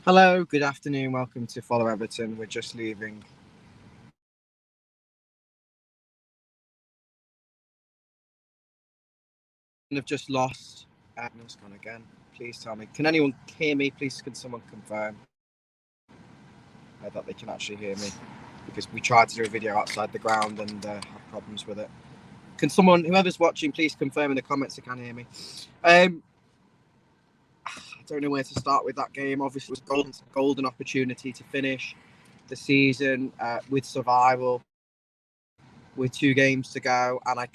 Hello, good afternoon. Welcome to Follow Everton. We're just leaving. Have just lost. It's gone again. Please tell me. Can anyone hear me? Please, can someone confirm that they can actually hear me? Because we tried to do a video outside the ground and have problems with it. Can someone, whoever's watching, please confirm in the comments they can hear me? I don't know where to start with that game. Obviously, it was a golden opportunity to finish the season with survival, with 2 games to go, and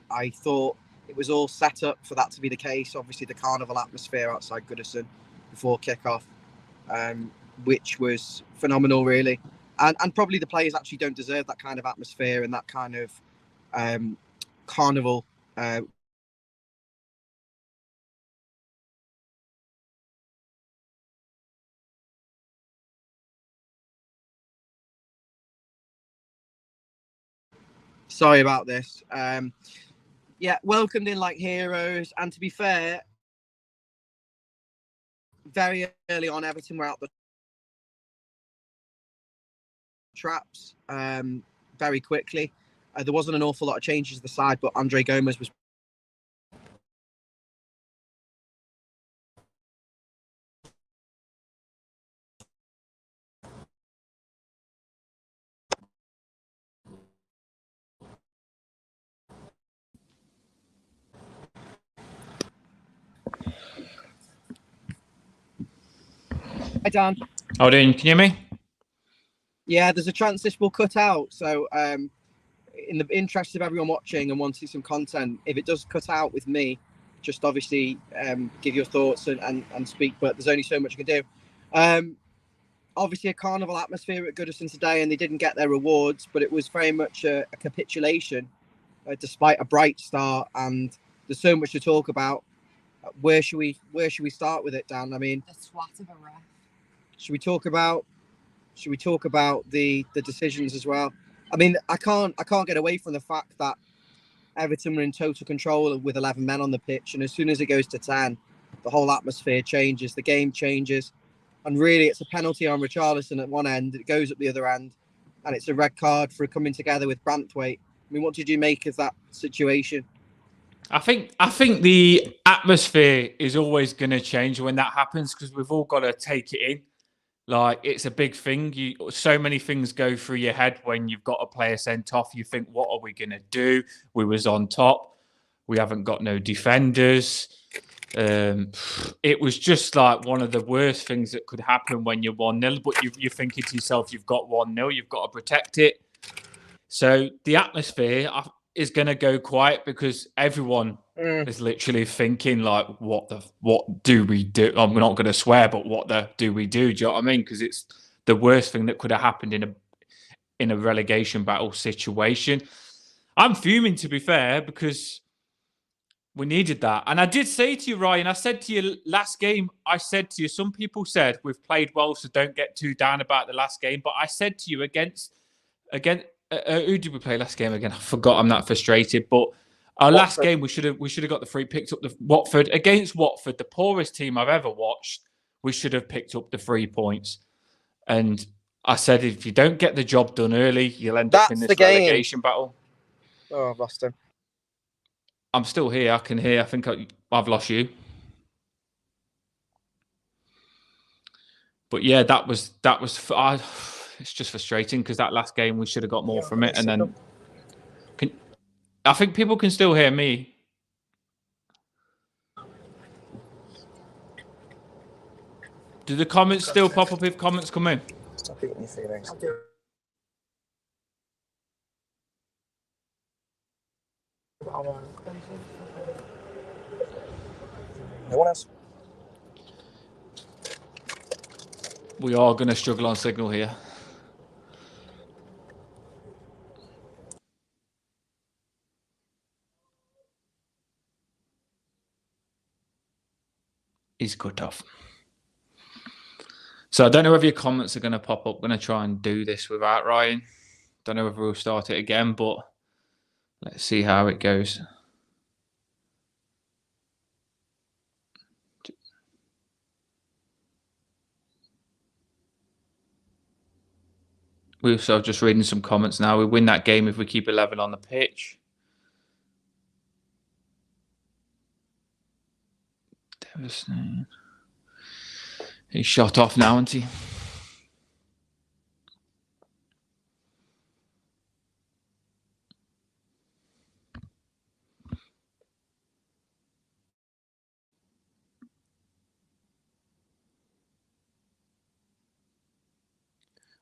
I thought it was all set up for that to be the case. Obviously, the carnival atmosphere outside Goodison before kickoff, which was phenomenal, really, and probably the players actually don't deserve that kind of atmosphere and that kind of carnival. Sorry about this. Welcomed in like heroes, and to be fair, very early on, Everton were out the traps very quickly. There wasn't an awful lot of changes to the side, but Andre Gomez was Hi, Dan. Oh, Dean, can you hear me? Yeah, there's a chance this will cut out. So, in the interest of everyone watching and wanting some content, if it does cut out with me, just obviously give your thoughts and speak. But there's only so much you can do. Obviously, a carnival atmosphere at Goodison today, and they didn't get their rewards, but it was very much a capitulation, despite a bright start. And there's so much to talk about. Where should we start with it, Dan? I mean, the swat of a ref. Should we talk about the decisions as well? I mean, I can't get away from the fact that Everton were in total control with 11 men on the pitch, and as soon as it goes to 10, the whole atmosphere changes, the game changes, and really it's a penalty on Richarlison at one end, it goes up the other end, and it's a red card for coming together with Brentford. I mean, what did you make of that situation? I think the atmosphere is always going to change when that happens because we've all got to take it in. Like, it's a big thing. So many things go through your head when you've got a player sent off. You think, what are we going to do? We was on top. We haven't got no defenders. It was just like one of the worst things that could happen when you're 1-0. But you're thinking to yourself, you've got 1-0. You've got to protect it. So the atmosphere is going to go quiet because everyone is literally thinking like, what do we do? I'm not going to swear, but what do we do? Do you know what I mean? Because it's the worst thing that could have happened in a relegation battle situation. I'm fuming, to be fair, because we needed that. And I did say to you, Ryan, I said to you last game, some people said we've played well, so don't get too down about the last game. But I said to you against who did we play last game again? I forgot. I'm that frustrated. But our last game, we should have got the free. Picked up the Watford against Watford, the poorest team I've ever watched. We should have picked up the 3 points. And I said, if you don't get the job done early, you'll end up in this relegation battle. Oh, I've lost him. I'm still here. I can hear. I think I've lost you. But yeah, that was. It's just frustrating because that last game we should have got more from it, and then I think people can still hear me. Do the comments still pop up if comments come in? Stop eating your feelings. No one else. We are going to struggle on signal here. He's cut off. So I don't know whether your comments are going to pop up. I'm going to try and do this without Ryan. Don't know whether we'll start it again, but let's see how it goes. We're sort of just reading some comments now. We win that game if we keep 11 on the pitch. Devastating. He's shot off now, isn't he?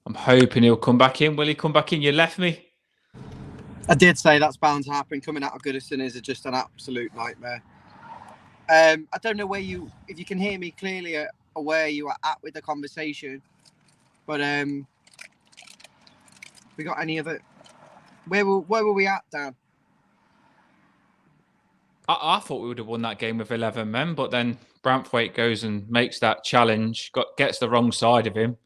I'm hoping he'll come back in. Will he come back in? You left me. I did say that's bound to happen. Coming out of Goodison is just an absolute nightmare. I don't know if you can hear me clearly where you are at with the conversation, but we got any other? Where were we at, Dan? I thought we would have won that game with 11 men, but then Brentford goes and makes that challenge, gets the wrong side of him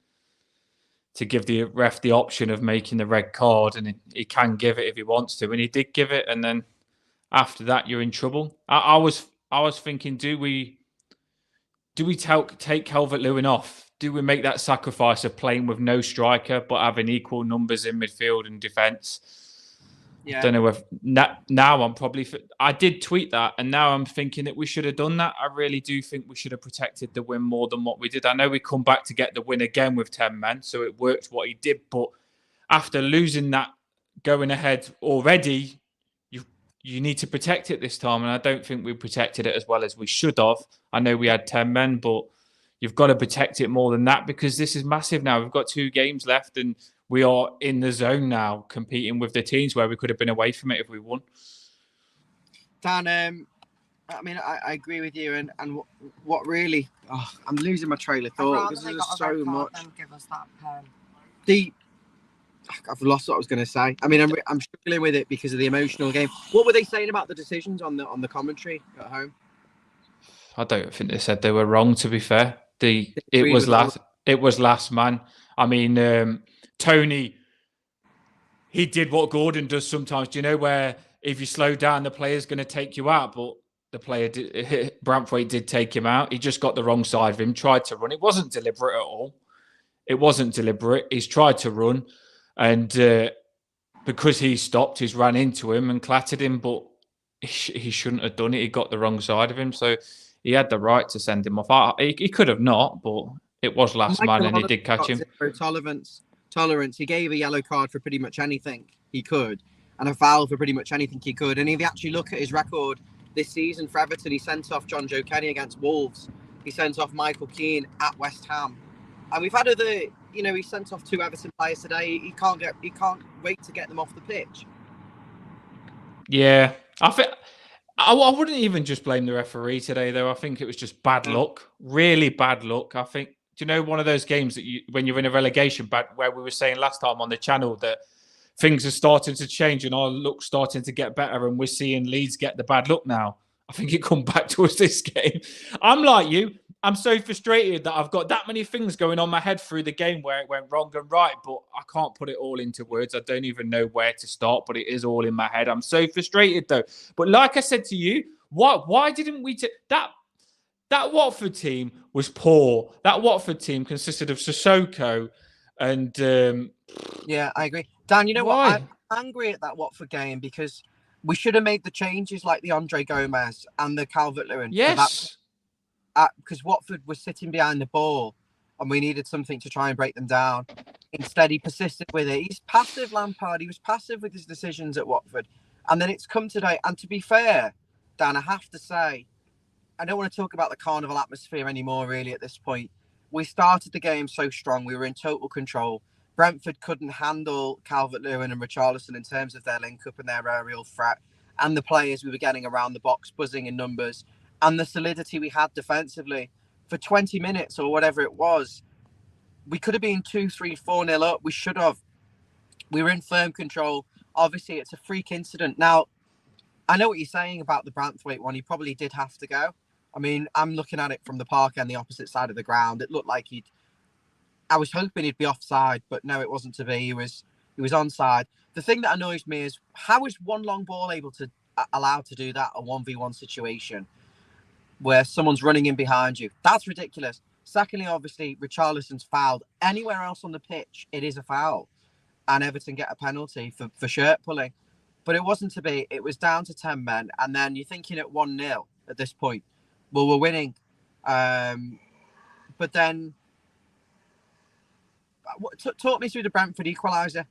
to give the ref the option of making the red card, and he can give it if he wants to, and he did give it, and then after that you're in trouble. I was thinking, do we take Calvert-Lewin off? Do we make that sacrifice of playing with no striker but having equal numbers in midfield and defence? Yeah. I don't know if now I'm probably... I did tweet that, and now I'm thinking that we should have done that. I really do think we should have protected the win more than what we did. I know we come back to get the win again with 10 men, so it worked what he did. But after losing that going ahead already, you need to protect it this time, and I don't think we protected it as well as we should have. I know we had 10 men, but you've got to protect it more than that, because this is massive now. We've got 2 games left, and we are in the zone now, competing with the teams where we could have been away from it if we won. Dan, I mean, I agree with you, and what really... Oh, I'm losing my trail of thought because there's so much. Give us that pen. I've lost what I was going to say. I mean, I'm struggling with it because of the emotional game. What were they saying about the decisions on the commentary at home? I don't think they said they were wrong, to be fair. It was last man. I mean, Tony, he did what Gordon does sometimes. Do you know, where if you slow down, the player's going to take you out? But the player, Brentford, did take him out. He just got the wrong side of him, tried to run. It wasn't deliberate at all. It wasn't deliberate. He's tried to run, and because he stopped, he's ran into him and clattered him, but he shouldn't have done it. He got the wrong side of him, so he had the right to send him off. He could have not, but it was last man, and he did catch him. Tolerance. He gave a yellow card for pretty much anything he could, and a foul for pretty much anything he could. And if you actually look at his record this season for Everton, he sent off John Joe Kenny against Wolves. He sent off Michael Keane at West Ham. And we've had other, he sent off 2 Everton players today. He can't wait to get them off the pitch. Yeah, I think I wouldn't even just blame the referee today, though. I think it was just bad luck, really bad luck. I think, do you know, one of those games that when you're in a relegation, where we were saying last time on the channel that things are starting to change and our luck's starting to get better, and we're seeing Leeds get the bad luck now. I think it come back to us this game. I'm like you. I'm so frustrated that I've got that many things going on my head through the game where it went wrong and right, but I can't put it all into words. I don't even know where to start, but it is all in my head. I'm so frustrated, though. But like I said to you, why didn't we that Watford team was poor. That Watford team consisted of Sissoko and yeah, I agree. Dan, you know what? I'm angry at that Watford game because we should have made the changes like the Andre Gomez and the Calvert-Lewin. Yes. Because Watford was sitting behind the ball and we needed something to try and break them down. Instead, he persisted with it. He's passive, Lampard. He was passive with his decisions at Watford. And then it's come today. And to be fair, Dan, I have to say, I don't want to talk about the carnival atmosphere anymore, really, at this point. We started the game so strong. We were in total control. Brentford couldn't handle Calvert-Lewin and Richarlison in terms of their link-up and their aerial threat. And the players we were getting around the box, buzzing in numbers. And the solidity we had defensively for 20 minutes or whatever it was, we could have been 2-3, 4-0 up. We should have. We were in firm control. Obviously, it's a freak incident. Now, I know what you're saying about the Brantthwaite one. He probably did have to go. I mean, I'm looking at it from the park and the opposite side of the ground. It looked like I was hoping he'd be offside, but no, it wasn't to be. He was onside. The thing that annoys me is, how is one long ball allowed to do that, a 1v1 situation where someone's running in behind you? That's ridiculous. Secondly, obviously, Richarlison's fouled. Anywhere else on the pitch, it is a foul. and Everton get a penalty for shirt pulling. But it wasn't to be. It was down to 10 men. And then you're thinking at 1-0 at this point, well, we're winning. But then, talk me through the Brentford equaliser.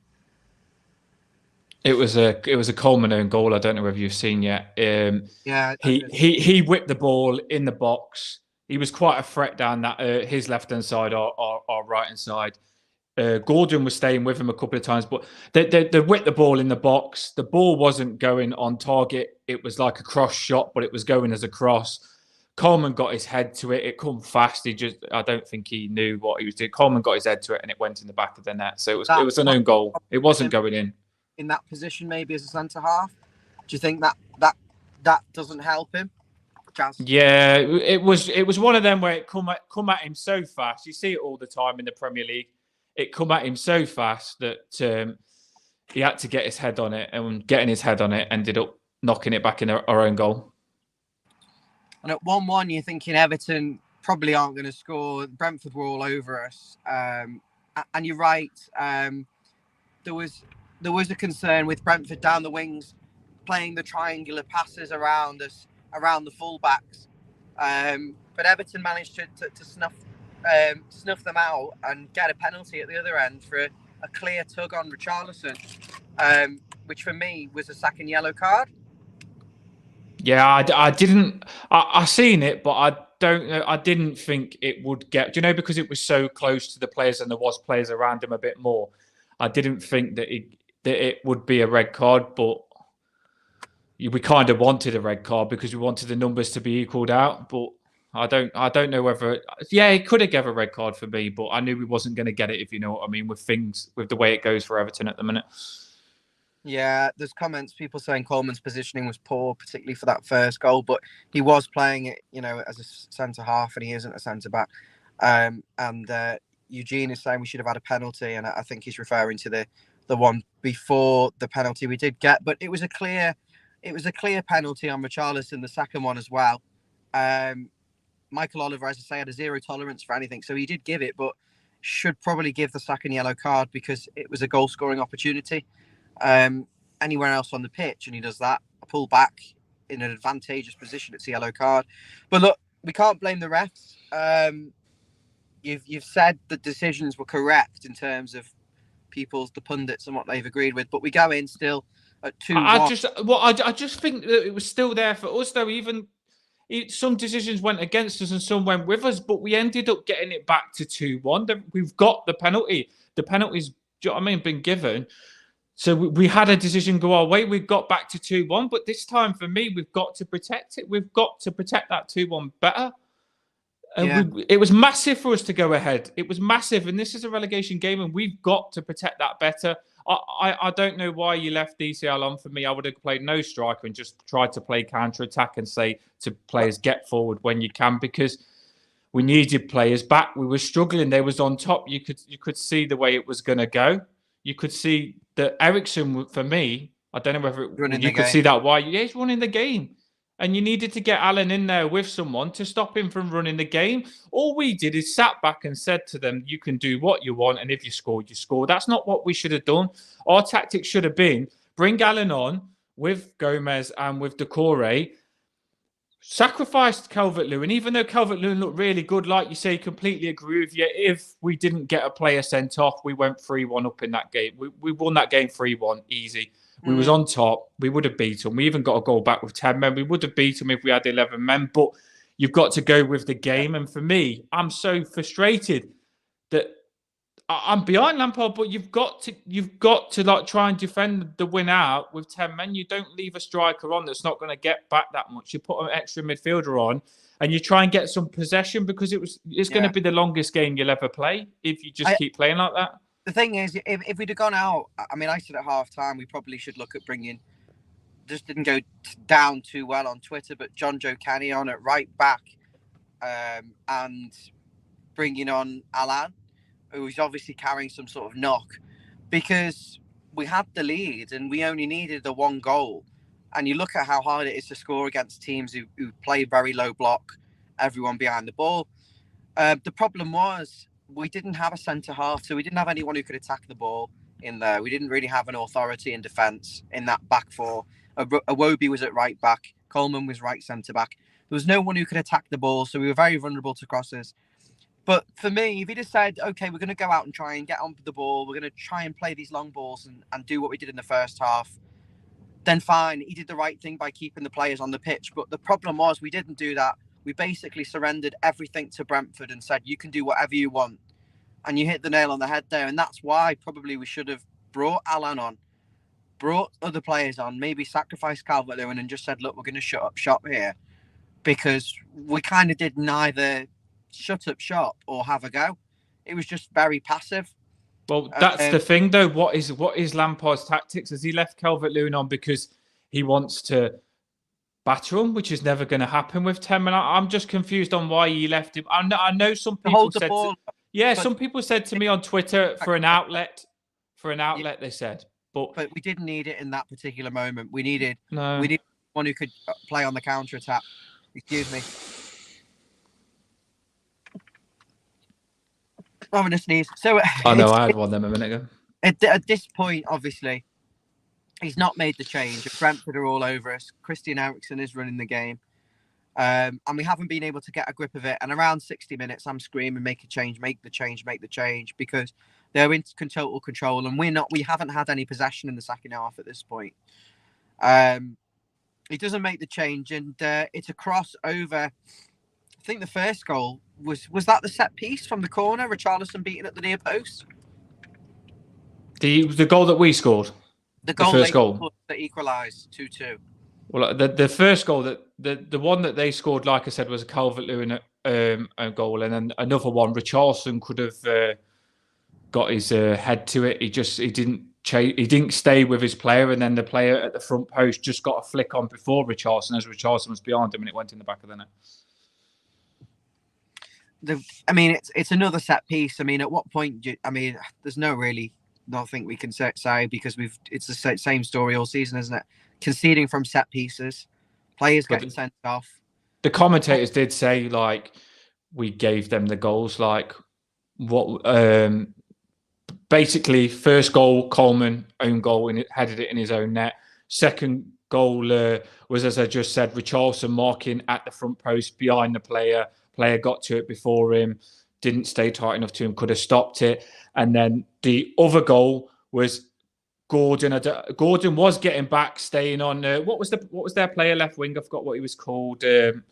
It was a Coleman own goal. I don't know whether you've seen yet. He whipped the ball in the box. He was quite a threat down that his left hand side or right hand side. Gordon was staying with him a couple of times, but they whipped the ball in the box. The ball wasn't going on target. It was like a cross shot, but it was going as a cross. Coleman got his head to it. It come fast. I don't think he knew what he was doing. Coleman got his head to it, and it went in the back of the net. So it was an own goal. It wasn't going in. In that position, maybe as a centre half, do you think that doesn't help him? Jazz? Yeah, it was one of them where it come at him so fast. You see it all the time in the Premier League. It come at him so fast that he had to get his head on it, and getting his head on it ended up knocking it back in our own goal. And at 1-1, you're thinking Everton probably aren't going to score. Brentford were all over us, and you're right. There was a concern with Brentford down the wings, playing the triangular passes around us, around the fullbacks. But Everton managed to snuff them out and get a penalty at the other end for a clear tug on Richarlison, which for me was a second yellow card. Yeah, I didn't. I seen it, but I don't know. I didn't think it would get. Do you know, because it was so close to the players and there was players around him a bit more. I didn't think that it would be a red card, but we kind of wanted a red card because we wanted the numbers to be equaled out. But I don't know whether. Yeah, it could have given a red card for me, but I knew we wasn't going to get it, if you know what I mean, with the way it goes for Everton at the minute. Yeah, there's comments, people saying Coleman's positioning was poor, particularly for that first goal, but he was playing it, as a centre half, and he isn't a centre back. And Eugene is saying we should have had a penalty, and I think he's referring to the one before the penalty we did get. But it was a clear penalty on Richarlison, the second one as well. Michael Oliver, as I say, had a zero tolerance for anything, so he did give it, but should probably give the second yellow card because it was a goal scoring opportunity. Anywhere else on the pitch, and he does that, a pull back in an advantageous position, it's a yellow card. But look, we can't blame the refs. You've said the decisions were correct in terms of the pundits and what they've agreed with, but we go in still at 2-1. I just think that it was still there for us, though. Even some decisions went against us and some went with us, but we ended up getting it back to 2-1. We've got the penalty. The penalty's, do you know what I mean, been given. So we had a decision go our way. We got back to 2-1, but this time for me, we've got to protect it. We've got to protect that 2-1 better. It was massive for us to go ahead. It was massive, and this is a relegation game, and we've got to protect that better. I don't know why you left DCL on. For me, I would have played no striker and just tried to play counter-attack and say to players, get forward when you can, because we needed players back. We were struggling. They was on top. You could see the way it was going to go. You could see that Ericsson, for me, I don't know whether you could see that why. Yeah, he's running the game. And you needed to get Alan in there with someone to stop him from running the game. All we did is sat back and said to them, you can do what you want, and if you score, you score. That's not what we should have done. Our tactics should have been bring Alan on with Gomez and with Decore, sacrificed Calvert-Lewin, even though Calvert-Lewin looked really good, like you say, completely agree with you. If we didn't get a player sent off, we went 3-1 up in that game. We won that game 3-1, easy. We was on top. We would have beat them. We even got a goal back with 10 men. We would have beat them if we had 11 men, but you've got to go with the game. And for me, I'm so frustrated that I'm behind Lampard, but you've got to like try and defend the win out with 10 men. You don't leave a striker on that's not going to get back that much. You put an extra midfielder on and you try and get some possession, because it's going to be the longest game you'll ever play if you just keep playing like that. The thing is, if we'd have gone out, I mean, I said at half time, we probably should look at bringing, just didn't go down too well on Twitter, but John Joe Canny on at right back, and bringing on Alan, who's obviously carrying some sort of knock, because we had the lead and we only needed the one goal. And you look at how hard it is to score against teams who play very low block, everyone behind the ball. The problem was we didn't have a centre half, so we didn't have anyone who could attack the ball. in there. We didn't really have an authority in defence in that back four. Iwobi was at right back. Coleman was right centre back. There was no one who could attack the ball, so we were very vulnerable to crosses. But for me, if he just said, okay, we're going to go out and try and get on the ball, we're going to try and play these long balls and do what we did in the first half, then fine. He did the right thing by keeping the players on the pitch. But the problem was we didn't do that. We basically surrendered everything to Brentford and said, you can do whatever you want. And you hit the nail on the head there. And that's why probably we should have brought Alan on, brought other players on, maybe sacrificed Calvert-Lewin and just said, look, we're going to shut up shop here. Because we kind of did neither shut up shop or have a go. It was just very passive. Well, that's the thing, though. What is Lampard's tactics? Has he left Calvert-Lewin on because he wants to batter him, which is never going to happen with 10 minutes? I'm just confused on why he left him. I know some people said... some people said to me on Twitter for an outlet. They said. But we didn't need it in that particular moment. We needed one who could play on the counter-attack. Excuse me. I'm going to sneeze. So I know I had one them a minute ago. At this point, obviously, he's not made the change. Brentford are all over us. Christian Eriksen is running the game. And we haven't been able to get a grip of it. And around 60 minutes, I'm screaming, make a change, make the change, because they're in total control. And we haven't had any possession in the second half at this point. He doesn't make the change, and it's a cross over. I think the first goal was that the set piece from the corner, Richarlison beating at the near post? The goal that we scored? The first goal that equalised 2-2. Well, the first goal, the one that they scored, like I said, was a Calvert-Lewin a goal, and then another one, Richarlison could have got his head to it. He didn't stay with his player, and then the player at the front post just got a flick on before Richarlison, as Richarlison was behind him, and it went in the back of the net. It's another set piece. At what point? There's nothing we can say because it's the same story all season, isn't it? Conceding from set pieces, players getting sent off. The commentators did say we gave them the goals. Basically, first goal, Coleman, own goal, and it headed it in his own net. Second goal was, as I just said, Richarlison marking at the front post behind the player. Player got to it before him, didn't stay tight enough to him, could have stopped it. And then the other goal was Gordon. Gordon was getting back, staying on. What was their player left wing? I forgot what he was called. Trying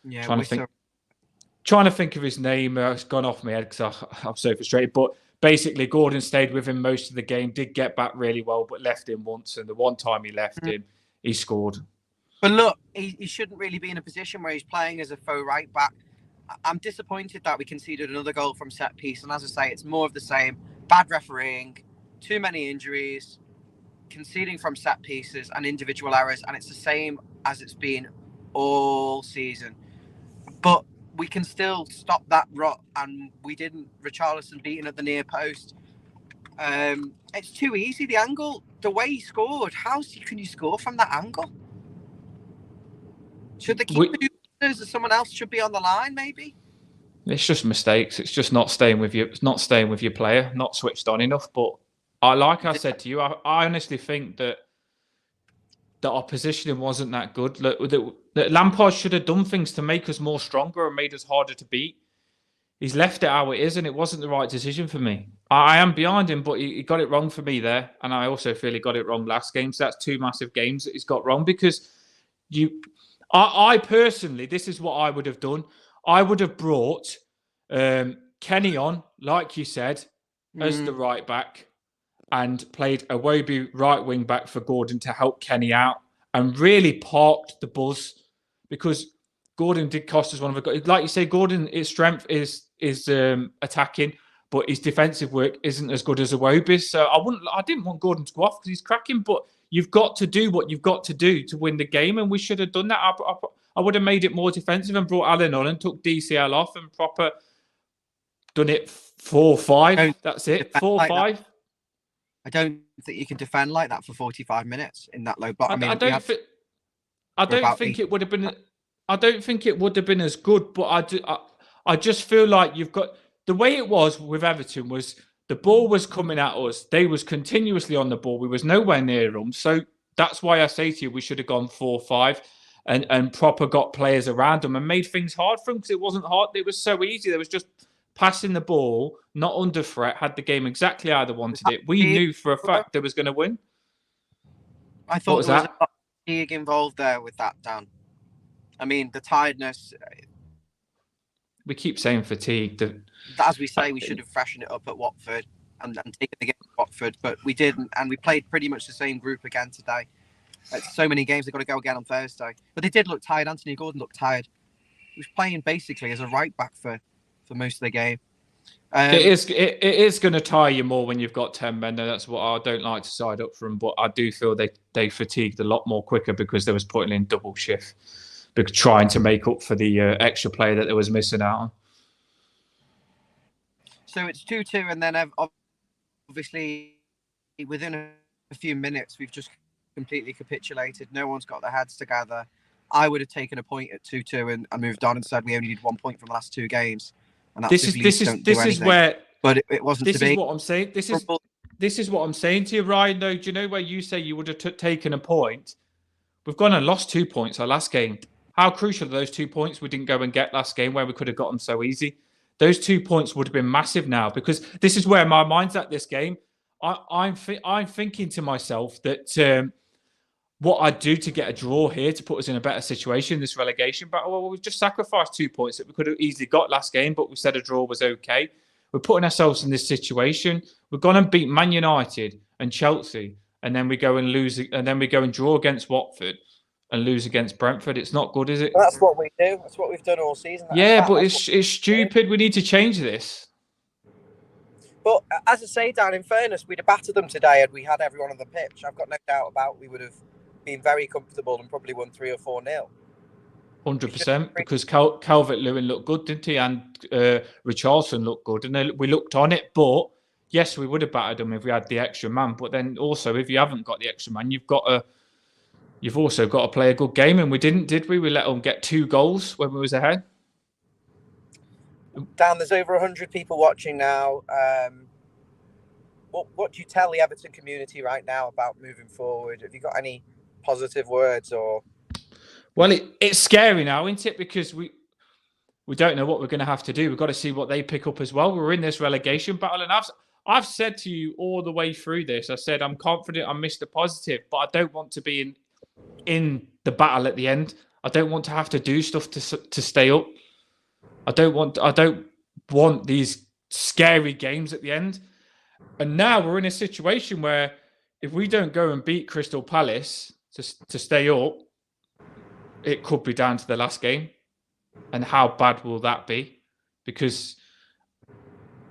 to think of his name. It's gone off my head because I'm so frustrated. But basically, Gordon stayed with him most of the game, did get back really well, but left him once. And the one time he left him, he scored. But look, he shouldn't really be in a position where he's playing as a faux right back. I'm disappointed that we conceded another goal from set piece. And as I say, it's more of the same. Bad refereeing, too many injuries, conceding from set pieces and individual errors. And it's the same as it's been all season. But we can still stop that rot. And we didn't. Richarlison beating at the near post. It's too easy. The angle, the way he scored. How can you score from that angle? Should the keeper do this, or someone else should be on the line? Maybe it's just mistakes. It's just not staying with you. It's not staying with your player. Not switched on enough. But I said to you, I honestly think that our positioning wasn't that good. That Lampard should have done things to make us more stronger and made us harder to beat. He's left it how it is, and it wasn't the right decision for me. I am behind him, but he got it wrong for me there, and I also feel he got it wrong last game. So that's two massive games that he's got wrong because I personally, this is what I would have done. I would have brought Kenny on, like you said, as the right back and played a Iwobi right wing back for Gordon to help Kenny out and really parked the buzz because Gordon did cost us one of the... Like you say, Gordon, his strength is attacking, but his defensive work isn't as good as Iwobi's. So I didn't want Gordon to go off because he's cracking, but you've got to do what you've got to do to win the game, and we should have done that. I would have made it more defensive and brought Alan on and took DCL off and proper done it 4-5. That's it, 4-5. I don't think you can defend like that for 45 minutes in that low block. I don't think it would have been. I don't think it would have been as good, but I just feel like you've got the way it was with Everton was The ball was coming at us. They was continuously on the ball. We was nowhere near them. So that's why I say to you, we should have gone 4-5 and proper got players around them and made things hard for them, because it wasn't hard. It was so easy. There was just passing the ball, not under threat, had the game exactly how they wanted it. We knew for a fact they was going to win. I thought there was a lot of fatigue involved there with that, Dan. I mean, the tiredness. We keep saying fatigue. As we say, we should have freshened it up at Watford and taken the game to Watford, but we didn't, and we played pretty much the same group again today. So many games, they've got to go again on Thursday. But they did look tired. Anthony Gordon looked tired. He was playing basically as a right back for most of the game. It is going to tire you more when you've got 10 men. That's what I don't like to side up from, but I do feel they fatigued a lot more quicker because they was putting in double shift, trying to make up for the extra play that they was missing out on. So it's 2-2, and then obviously within a few minutes we've just completely capitulated. No one's got their heads together. I would have taken a point at 2-2 and moved on and said we only need 1 point from the last 2 games. And that's this is where. But it wasn't. This is what I'm saying. This is what I'm saying to you, Ryan. Though, do you know where you say you would have taken a point? We've gone and lost 2 points our last game. How crucial are those 2 points we didn't go and get last game, where we could have got them so easy? Those 2 points would have been massive now, because this is where my mind's at this game. I'm thinking to myself that what I'd do to get a draw here to put us in a better situation in this relegation battle. Well, we've just sacrificed 2 points that we could have easily got last game, but we said a draw was okay. We're putting ourselves in this situation. We've gone and beat Man United and Chelsea, and then we go and lose, and then we go and draw against Watford and lose against Brentford. It's not good, is it? That's what we do. That's what we've done all season. But it's stupid. We need to change this. But as I say, Dan, in fairness, we'd have battered them today had we had everyone on the pitch. I've got no doubt about we would have been very comfortable and probably won 3 or 4-0. 100%, because Calvert-Lewin looked good, didn't he? And Richarlison looked good, and we looked on it. But yes, we would have battered them if we had the extra man. But then also, if you haven't got the extra man, you've also got to play a good game, and we didn't, did we? We let them get 2 goals when we was ahead. Dan, there's over 100 people watching now. What do you tell the Everton community right now about moving forward? Have you got any positive words or? Well, it's scary now, isn't it? Because we don't know what we're going to have to do. We've got to see what they pick up as well. We're in this relegation battle, and I've said to you all the way through this. I said I'm confident I'm Mr. Positive, but I don't want to be in the battle at the end. I don't want to have to do stuff to stay up. I don't want these scary games at the end. And now we're in a situation where if we don't go and beat Crystal Palace to stay up, it could be down to the last game. And how bad will that be? Because,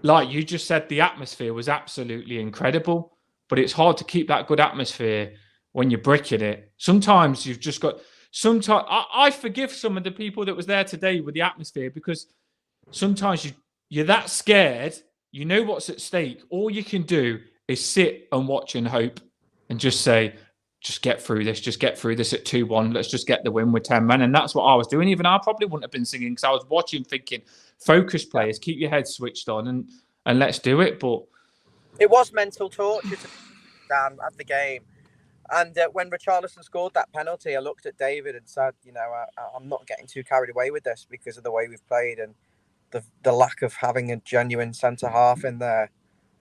like you just said, the atmosphere was absolutely incredible. But it's hard to keep that good atmosphere when you're bricking it. Sometimes you've just got... Sometimes I forgive some of the people that was there today with the atmosphere, because sometimes you're that scared. You know what's at stake. All you can do is sit and watch and hope and just say, just get through this. Just get through this at 2-1. Let's just get the win with 10 men. And that's what I was doing. Even I probably wouldn't have been singing, because I was watching thinking, focus players, keep your head switched on and let's do it. But it was mental torture to Dan at the game. And when Richarlison scored that penalty, I looked at David and said, I'm not getting too carried away with this because of the way we've played and the lack of having a genuine centre-half in there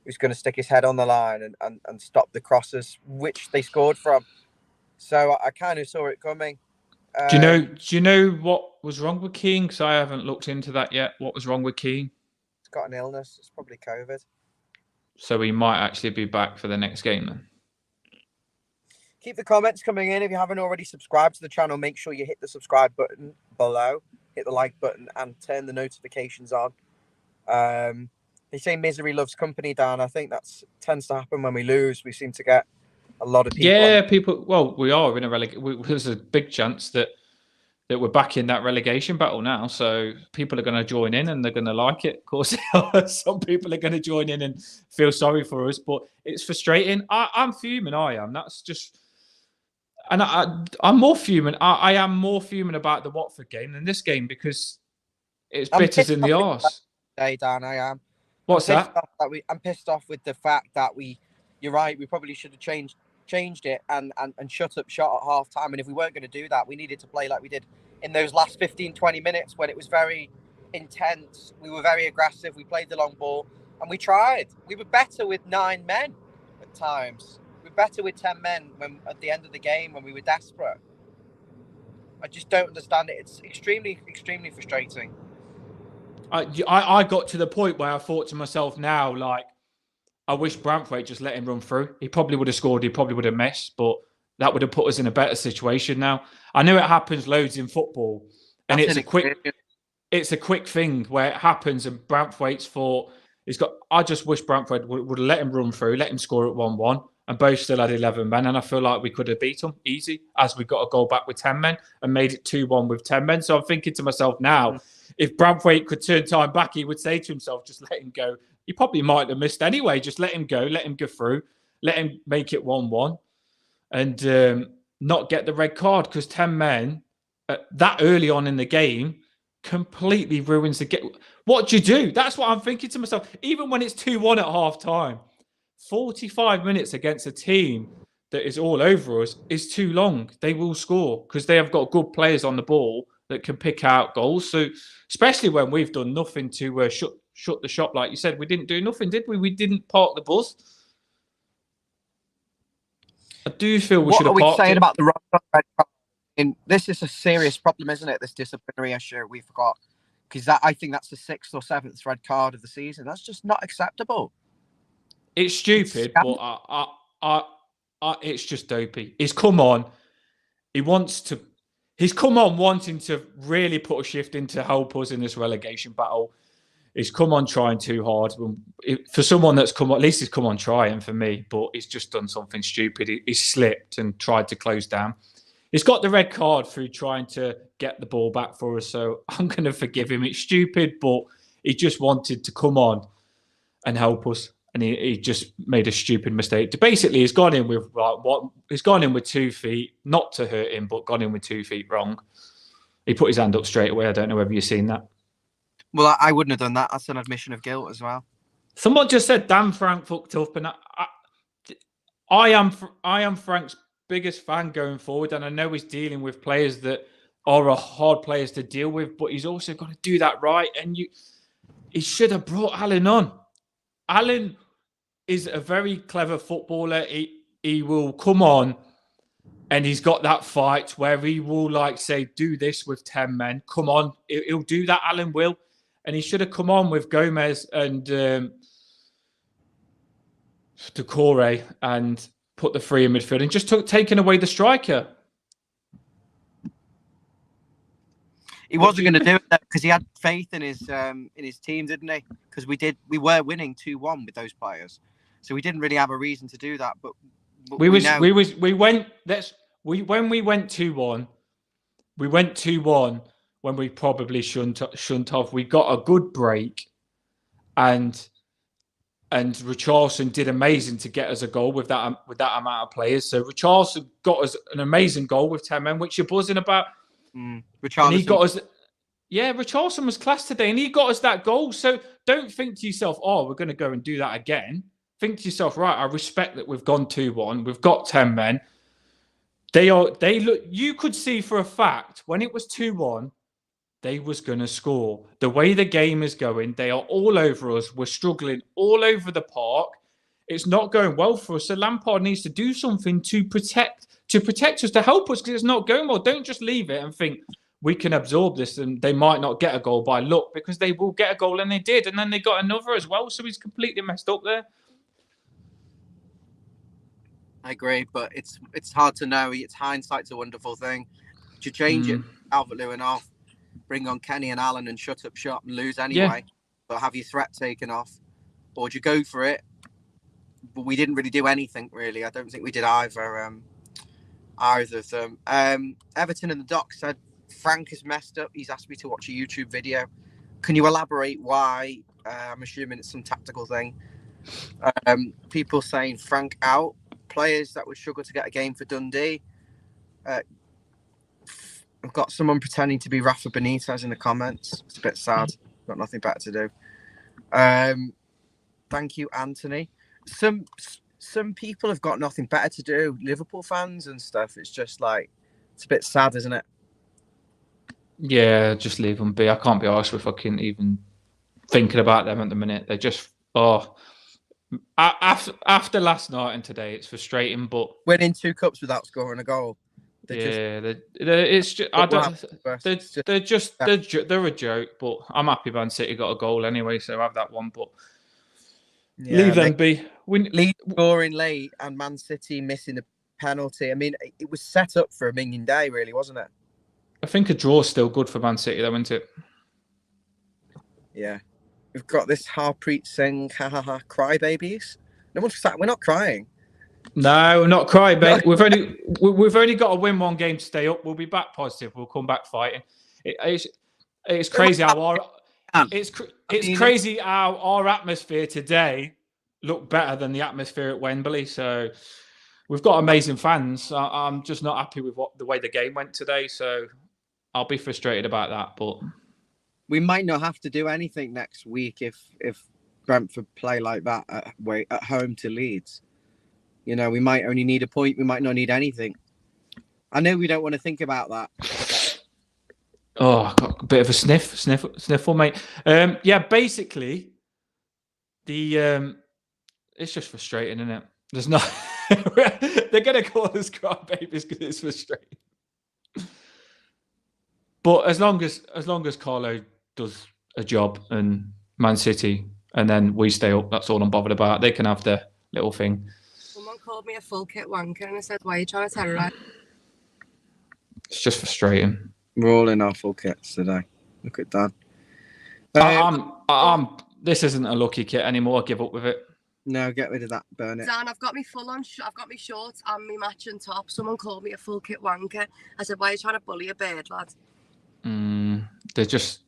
who's going to stick his head on the line and stop the crosses, which they scored from. So I kind of saw it coming. Do you know what was wrong with Keane? Because I haven't looked into that yet. What was wrong with Keane? He's got an illness. It's probably COVID. So he might actually be back for the next game then. Keep the comments coming in. If you haven't already subscribed to the channel, make sure you hit the subscribe button below, hit the like button, and turn the notifications on. They say misery loves company, Dan. I think that tends to happen when we lose. We seem to get a lot of people. Yeah, people. Well, we are in a relegation. There's a big chance that we're back in that relegation battle now. So people are going to join in and they're going to like it. Of course, some people are going to join in and feel sorry for us, but it's frustrating. I'm fuming. I am. That's just. And I'm more fuming. I am more fuming about the Watford game than this game, because it's bitters in the arse. Hey, Dan, I am. What's that? I'm pissed off with the fact that you're right, we probably should have changed it and shut up shot at half time. And if we weren't going to do that, we needed to play like we did in those last 15, 20 minutes when it was very intense. We were very aggressive. We played the long ball and we tried. We were better with 9 men at times. We were better with 10 men when at the end of the game when we were desperate. I just don't understand it. It's extremely, extremely frustrating. I got to the point where I thought to myself now, like, I wish Brentford just let him run through. He probably would have scored. He probably would have missed, but that would have put us in a better situation now. I know it happens loads in football, and it's a quick thing where it happens, and Brentford's thought I just wish Brentford would have let him run through, let him score at 1-1, and both still had 11 men, and I feel like we could have beat them easy as we got a goal back with 10 men and made it 2-1 with 10 men. So I'm thinking to myself now, if Brentford could turn time back, he would say to himself, just let him go. He probably might have missed anyway. Just let him go. Let him go through. Let him make it 1-1 and not get the red card, because 10 men that early on in the game completely ruins the game. What do you do? That's what I'm thinking to myself. Even when it's 2-1 at half time, 45 minutes against a team that is all over us is too long. They will score because they have got good players on the ball that can pick out goals. So especially when we've done nothing to shut the shop, like you said, we didn't do nothing, did we? We didn't park the bus. I do feel we should have parked it. What are we saying about the red card? This is a serious problem, isn't it? This disciplinary issue we forgot, because I think that's the 6th or 7th red card of the season. That's just not acceptable. It's stupid, but it's just dopey. He's come on. He's come on wanting to really put a shift in to help us in this relegation battle. He's come on trying too hard. For someone that's come on, at least he's come on trying for me, but he's just done something stupid. He slipped and tried to close down. He's got the red card through trying to get the ball back for us, so I'm going to forgive him. It's stupid, but he just wanted to come on and help us, and he just made a stupid mistake. Basically, he's gone in with he's gone in with 2 feet, not to hurt him, but gone in with 2 feet wrong. He put his hand up straight away. I don't know whether you've seen that. Well, I wouldn't have done that. That's an admission of guilt as well. Someone just said, "Damn, Frank fucked up," and I am Frank's biggest fan going forward, and I know he's dealing with players that are hard players to deal with, but he's also got to do that right. And he should have brought Alan on. Alan is a very clever footballer. He will come on, and he's got that fight where he will say, do this with 10 men. Come on, he'll do that. Alan will, and he should have come on with Gomez and Decore and put the 3 in midfield and just taken away the striker. He wasn't going to do it because he had faith in his team, didn't he? Because we were winning 2-1 with those players, so we didn't really have a reason to do that. But when we went 2-1. We went 2-1 when we probably shouldn't have. We got a good break, and Richarlison did amazing to get us a goal with that amount of players. So Richarlison got us an amazing goal with 10 men, which you're buzzing about. Richarlison. And he got us. Yeah, Richarlison was class today, and he got us that goal. So don't think to yourself, "Oh, we're going to go and do that again." Think to yourself, right? I respect that we've gone 2-1. We've got 10 men. They look. You could see for a fact when it was 2-1. They was going to score. The way the game is going, they are all over us. We're struggling all over the park. It's not going well for us. So Lampard needs to do something to protect us, to help us, because it's not going well. Don't just leave it and think we can absorb this and they might not get a goal by luck, because they will get a goal, and they did. And then they got another as well. So he's completely messed up there. I agree, but it's hard to know. It's hindsight's a wonderful thing. To change it, Calvert-Lewin off, bring on Kenny and Alan and shut up shop and lose anyway, but have your threat taken off, or do you go for it? But we didn't really do anything, really. I don't think we did either of them. Everton in the doc said Frank is messed up. He's asked me to watch a YouTube video. Can you elaborate why? I'm assuming it's some tactical thing. People saying Frank out. Players that would struggle to get a game for Dundee. I've got someone pretending to be Rafa Benitez in the comments. It's a bit sad. Got nothing better to do. Thank you, Anthony. Some people have got nothing better to do. Liverpool fans and stuff. It's just like it's a bit sad, isn't it? Yeah, just leave them be. I can't be arsed with fucking even thinking about them at the minute. They just after last night and today, it's frustrating. But winning 2 cups without scoring a goal. It's just they're a joke. But I'm happy Man City got a goal anyway, so have that one. But leave them be. Leeds scoring late and Man City missing a penalty. I mean, it was set up for a minging day, really, wasn't it? I think a draw's still good for Man City, though, isn't it? Yeah. We've got this Harpreet Singh, crybabies. No one's we're not crying. No, not crying, mate. We've only got to win one game to stay up. We'll be back positive. We'll come back fighting. It's crazy how crazy how our atmosphere today looked better than the atmosphere at Wembley. So we've got amazing fans. I'm just not happy with the way the game went today. So I'll be frustrated about that. But we might not have to do anything next week if Brentford play like that at home to Leeds. You know, we might only need a point. We might not need anything. I know we don't want to think about that. Oh, I got a bit of a sniffle, mate. Yeah, basically, it's just frustrating, isn't it? There's not. They're gonna call us crybabies because it's frustrating. But as long as Carlo does a job and Man City, and then we stay up, that's all I'm bothered about. They can have their little thing. Someone called me a full kit wanker and I said, why are you trying to terrorise? It's just frustrating. We're all in our full kits today. Look at that. This isn't a lucky kit anymore. I give up with it. No, get rid of that. Burn it. Dan, I've got me I've got me shorts and me matching top. Someone called me a full kit wanker. I said, why are you trying to bully a bird, lad? They're just,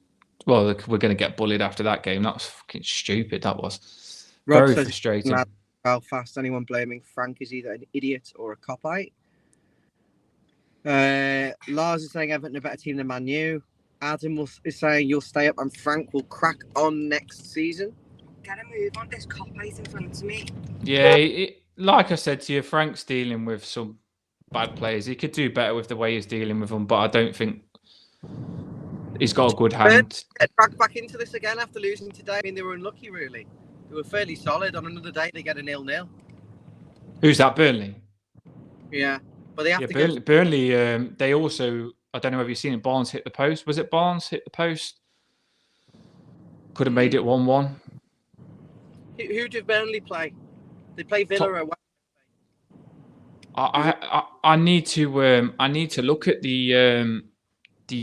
well, we're going to get bullied after that game. That was fucking stupid. That was Rob very says, frustrating. Belfast, anyone blaming Frank is either an idiot or a copite. Lars is saying Everton are a better team than Man U. Adam is saying you'll stay up and Frank will crack on next season. Get a move on this copite in front of me. Yeah, like I said to you, Frank's dealing with some bad players. He could do better with the way he's dealing with them, but I don't think he's got a good hand. Get back into this again after losing today. I mean, they were unlucky, really. They were fairly solid. On another day, they get a 0-0. Who's that, Burnley? Yeah. But they have to Burnley, they also, I don't know if you've seen it, Barnes hit the post. Was it Barnes hit the post? Could have made it 1-1. Who did Burnley play? They play Villa away. I need to look at the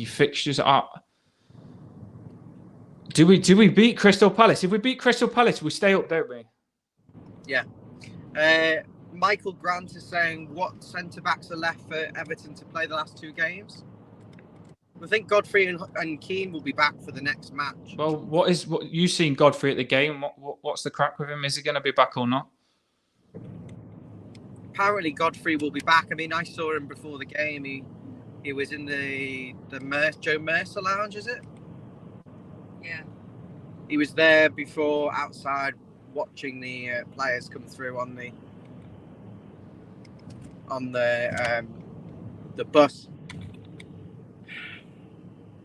fixtures. Do we beat Crystal Palace? If we beat Crystal Palace, we stay up, don't we? Yeah. Michael Grant is saying what centre-backs are left for Everton to play the last 2 games? I think Godfrey and Keane will be back for the next match. Well, what you seen Godfrey at the game? What's the crack with him? Is he going to be back or not? Apparently Godfrey will be back. I mean, I saw him before the game. He was in the Joe Mercer lounge, is it? Yeah. He was there before outside watching the players come through on the bus.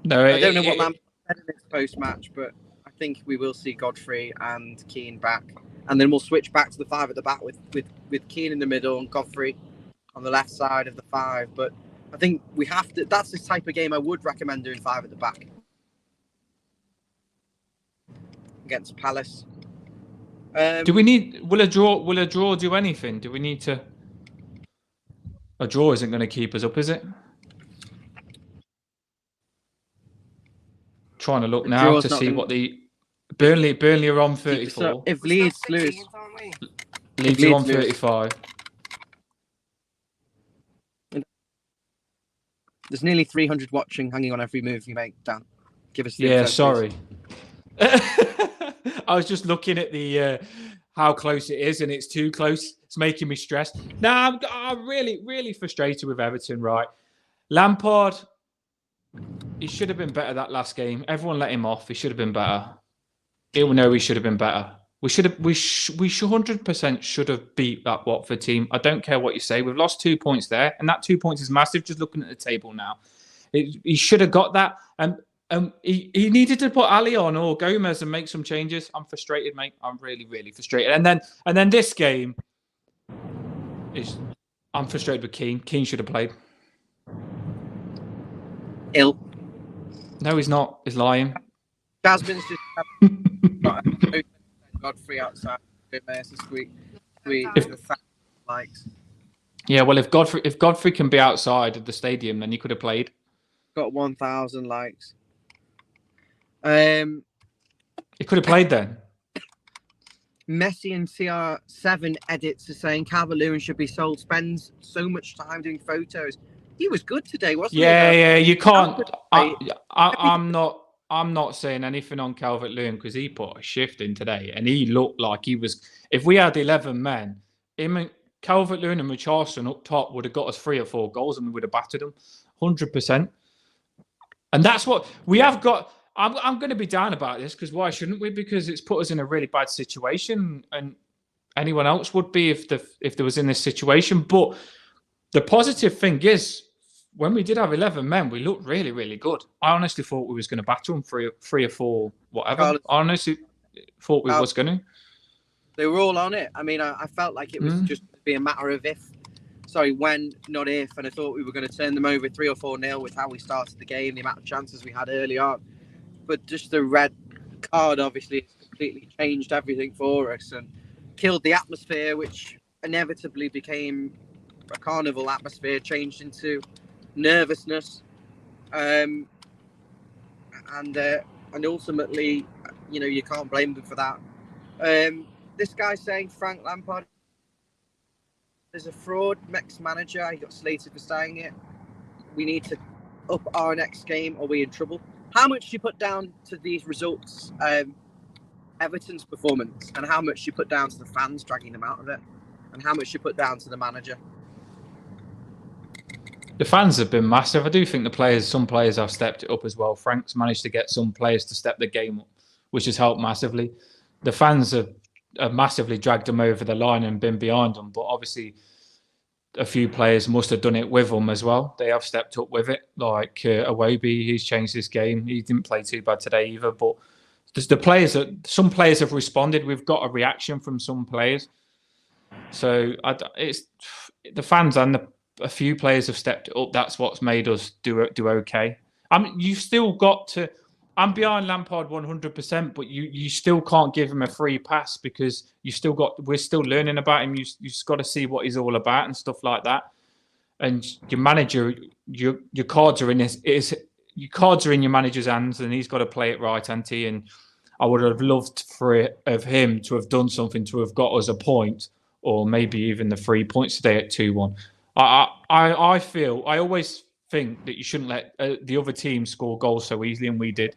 No, I don't know what Lampard said in this post-match, but I think we will see Godfrey and Keane back, and then we'll switch back to the 5 at the back with Keane in the middle and Godfrey on the left side of the 5. But I think we have to. That's the type of game I would recommend doing 5 at the back against Palace. Do we need? Will a draw do anything? Do we need to? A draw isn't going to keep us up, is it? Trying to look now to see what the Burnley are on 34. So if Leeds lose, Leeds are on 35. There's nearly 300 watching, hanging on every move you make, Dan. Give us the Yeah, sorry. I was just looking at the how close it is, and it's too close. It's making me stressed. Now I'm really, really frustrated with Everton. Right, Lampard. He should have been better that last game. Everyone let him off. He should have been better. He'll know he should have been better. We should have. We 100% should have beat that Watford team. I don't care what you say. We've lost 2 points there, and that 2 points is massive. Just looking at the table now, he should have got that. And he needed to put Ali on or Gomez and make some changes. I'm frustrated, mate. I'm really, really frustrated. And then this game is. I'm frustrated with Keane. Keane should have played. Ill. No, he's not. He's lying. Jasmine's just got a Godfrey outside. Likes. Yeah, well, if Godfrey can be outside of the stadium, then he could have played. Got 1,000 likes. He could have played then. Messi and CR7 edits are saying Calvert-Lewin should be sold. Spends so much time doing photos. He was good today, wasn't he? Yeah. You can't. I'm not saying anything on Calvert-Lewin because he put a shift in today and he looked like he was. If we had 11 men, Calvert-Lewin and Richarlison up top would have got us 3 or 4 goals and we would have battered them 100%. And that's what we have got. I'm going to be down about this because why shouldn't we? Because it's put us in a really bad situation, and anyone else would be if there was in this situation. But the positive thing is, when we did have 11 men, we looked really, really good. I honestly thought we was going to batter them 3 or 4, whatever. I honestly thought we was going to. They were all on it. I mean, I felt like it was just be a matter of when, not if. And I thought we were going to turn them over 3 or 4-0 with how we started the game, the amount of chances we had early on. But just the red card obviously completely changed everything for us and killed the atmosphere, which inevitably became a carnival atmosphere, changed into nervousness, and ultimately, you can't blame them for that. This guy saying Frank Lampard is a fraud, ex-manager. He got slated for saying it. We need to up our next game or we're in trouble. How much do you put down to these results, Everton's performance, and how much you put down to the fans dragging them out of it, and how much you put down to the manager? The fans have been massive. I do think some players have stepped it up as well. Frank's managed to get some players to step the game up, which has helped massively. The fans have massively dragged them over the line and been behind them. But obviously, a few players must have done it with them as well. They have stepped up with it. Like Awobi, he's changed his game. He didn't play too bad today either. But some players have responded. We've got a reaction from some players. So it's the fans and a few players have stepped up. That's what's made us do okay. I mean, you've still got to. I'm behind Lampard 100%, but you still can't give him a free pass because we're still learning about him. You've just got to see what he's all about and stuff like that. And your manager, your cards are in your cards are in your manager's hands, and he's got to play it right, hasn't he? And I would have loved of him to have done something to have got us a point, or maybe even the 3 points today at 2-1. I always think that you shouldn't let the other team score goals so easily, and we did.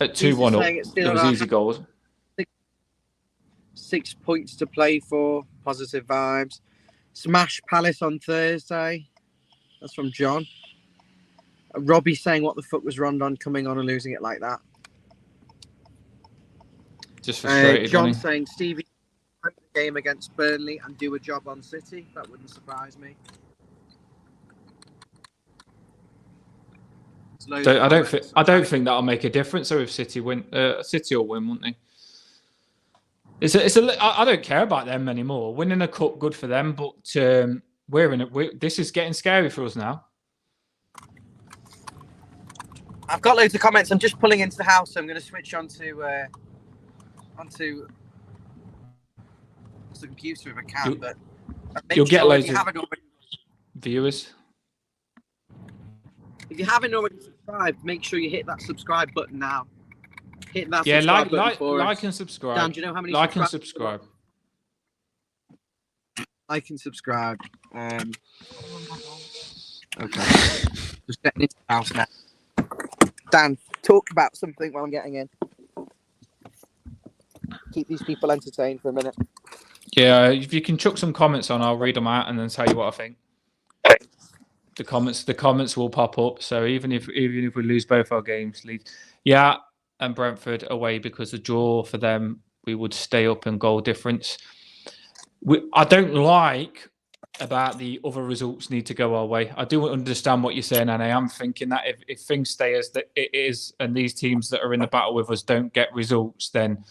At 2-1 up, it was easy goals. 6 points to play for. Positive vibes. Smash Palace on Thursday. That's from John. Robbie saying, what the fuck was Rondon coming on and losing it like that? Just frustrated. John saying, Stevie, the game against Burnley and do a job on City. That wouldn't surprise me. I don't think that'll make a difference. So if City win, City will win, won't they? I don't care about them anymore. Winning a cup, good for them, but this is getting scary for us now. I've got loads of comments. I'm just pulling into the house, so I'm going to switch onto the computer if I can. But you'll get loads of viewers. If you haven't already subscribed, make sure you hit that subscribe button now. Hit that subscribe button for like us. And subscribe. Dan, do you know how many? Like and subscribe. Like and subscribe. Okay. Just getting into the house now. Dan, talk about something while I'm getting in. Keep these people entertained for a minute. Yeah, if you can chuck some comments on, I'll read them out and then tell you what I think. The comments will pop up. So even if we lose both our games, Leeds, and Brentford away, because the draw for them, we would stay up in goal difference. I don't like about the other results need to go our way. I do understand what you're saying, and I am thinking that if things stay as it is, and these teams that are in the battle with us don't get results, then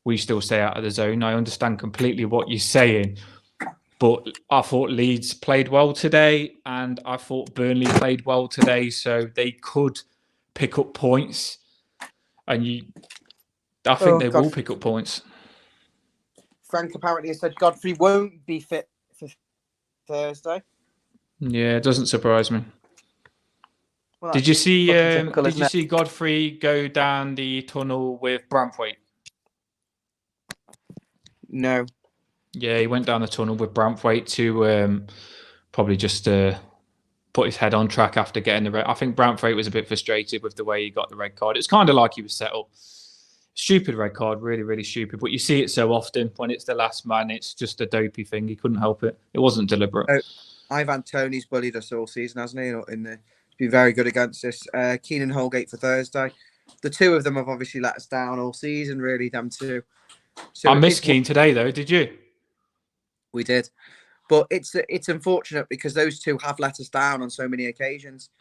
we still stay out of the zone. I understand completely what you're saying, but I thought Leeds played well today, and I thought Burnley played well today, so they could pick up points, and I think they will pick up points. Frank apparently has said Godfrey won't be fit for Thursday. Yeah, it doesn't surprise me. Well, did you see? typical, did you see Godfrey go down the tunnel with Brantwaite? No. Yeah, he went down the tunnel with Brantwaite to probably just put his head on track after getting the red. I think Brantwaite was a bit frustrated with the way he got the red card. It's kind of like he was set up. Stupid red card, really, really stupid. But you see it so often when it's the last man. It's just a dopey thing. He couldn't help it. It wasn't deliberate. Ivan Toney's bullied us all season, hasn't he? He's been very good against us. Keenan Holgate for Thursday. The two of them have obviously let us down all season, really, them two. So I missed Keane today, though. Did you? We did. But it's unfortunate because those two have let us down on so many occasions.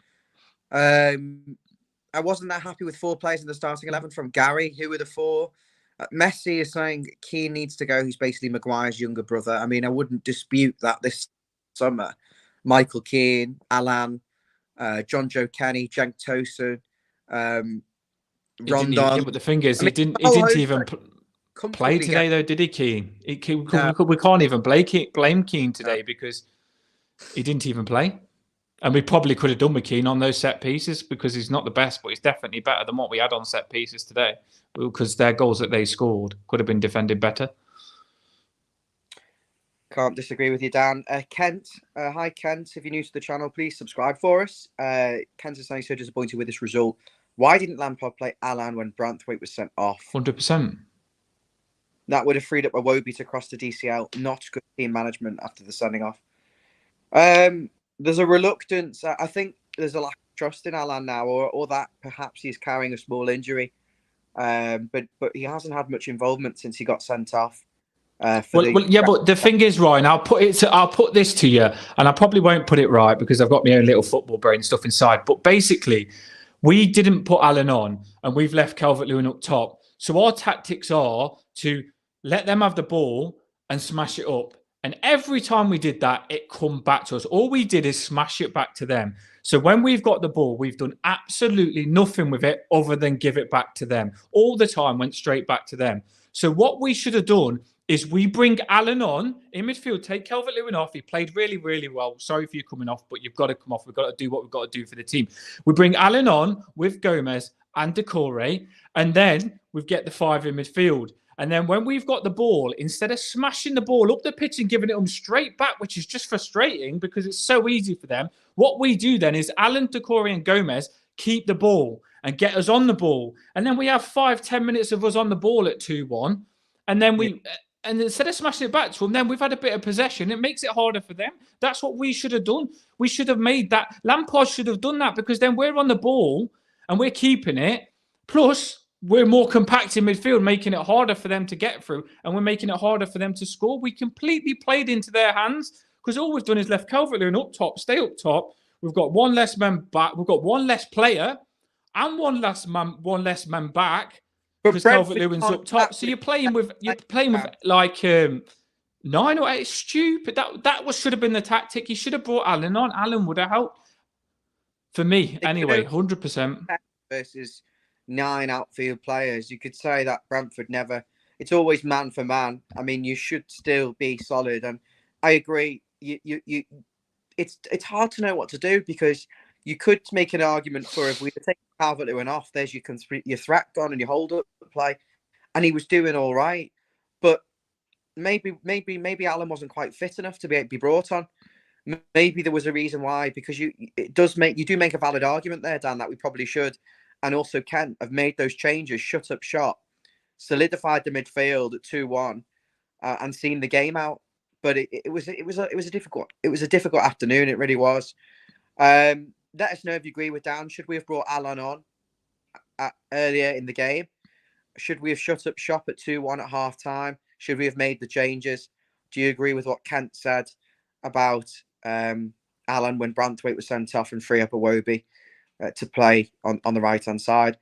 I wasn't that happy with 4 players in the starting 11 from Gary. Who were the 4? Messi is saying Keane needs to go. He's basically Maguire's younger brother. I mean, I wouldn't dispute that this summer. Michael Keane, Alan, John Joe Kenny, Cenk Tosun, Rondon. But the thing is, he didn't even play today, though, did he, Keane? We can't even blame Keane today because he didn't even play. And we probably could have done with Keane on those set pieces because he's not the best, but he's definitely better than what we had on set pieces today because their goals that they scored could have been defended better. Can't disagree with you, Dan. Kent, hi Kent. If you're new to the channel, please subscribe for us. Kent is saying so disappointed with this result. Why didn't Lampard play Alan when Brantwaite was sent off? 100%. That would have freed up Iwobi to cross the DCL. Not good team management after the sending off. There's a reluctance. I think there's a lack of trust in Alan now, or that perhaps he's carrying a small injury. But he hasn't had much involvement since he got sent off. But the thing is, Ryan, I'll put this to you, and I probably won't put it right because I've got my own little football brain stuff inside. But basically, we didn't put Alan on, and we've left Calvert-Lewin up top. So our tactics are to let them have the ball and smash it up. And every time we did that, it come back to us. All we did is smash it back to them. So when we've got the ball, we've done absolutely nothing with it other than give it back to them. All the time went straight back to them. So what we should have done is we bring Alan on in midfield, take Calvert-Lewin off. He played really, really well. Sorry for you coming off, but you've got to come off. We've got to do what we've got to do for the team. We bring Alan on with Gomez and Decore, and then we get the 5 in midfield. And then when we've got the ball, instead of smashing the ball up the pitch and giving it them straight back, which is just frustrating because it's so easy for them, what we do then is Alan, Decore and Gomez keep the ball and get us on the ball. And then we have 5-10 minutes of us on the ball at 2-1. And then and instead of smashing it back to them, then we've had a bit of possession. It makes it harder for them. That's what we should have done. We should have made that. Lampard should have done that because then we're on the ball and we're keeping it. Plus, we're more compact in midfield, making it harder for them to get through, and we're making it harder for them to score. We completely played into their hands because all we've done is left Calvert-Lewin up top, stay up top. We've got one less man back. We've got one less player and one less man back because Calvert-Lewin's up top. So you're playing with like 9 or 8. It's stupid. That should have been the tactic. You should have brought Alan on. Alan would have helped. For me, anyway, 100%. Versus 9 outfield players, you could say that Brentford never. It's always man for man. I mean, you should still be solid, and I agree. It's hard to know what to do because you could make an argument for if we take Calvert-Lewin off, there's your threat gone and your hold up play, and he was doing all right, but maybe Alan wasn't quite fit enough to be brought on. Maybe there was a reason why, because you do make a valid argument there, Dan, that we probably should. And also Kent have made those changes, shut up shop, solidified the midfield at 2-1, and seen the game out. But it was a difficult afternoon. It really was. Let us know if you agree with Dan. Should we have brought Alan on earlier in the game? Should we have shut up shop at 2-1 at half time? Should we have made the changes? Do you agree with what Kent said about Alan when Branthwaite was sent off and free up Iwobi to play on the right-hand side?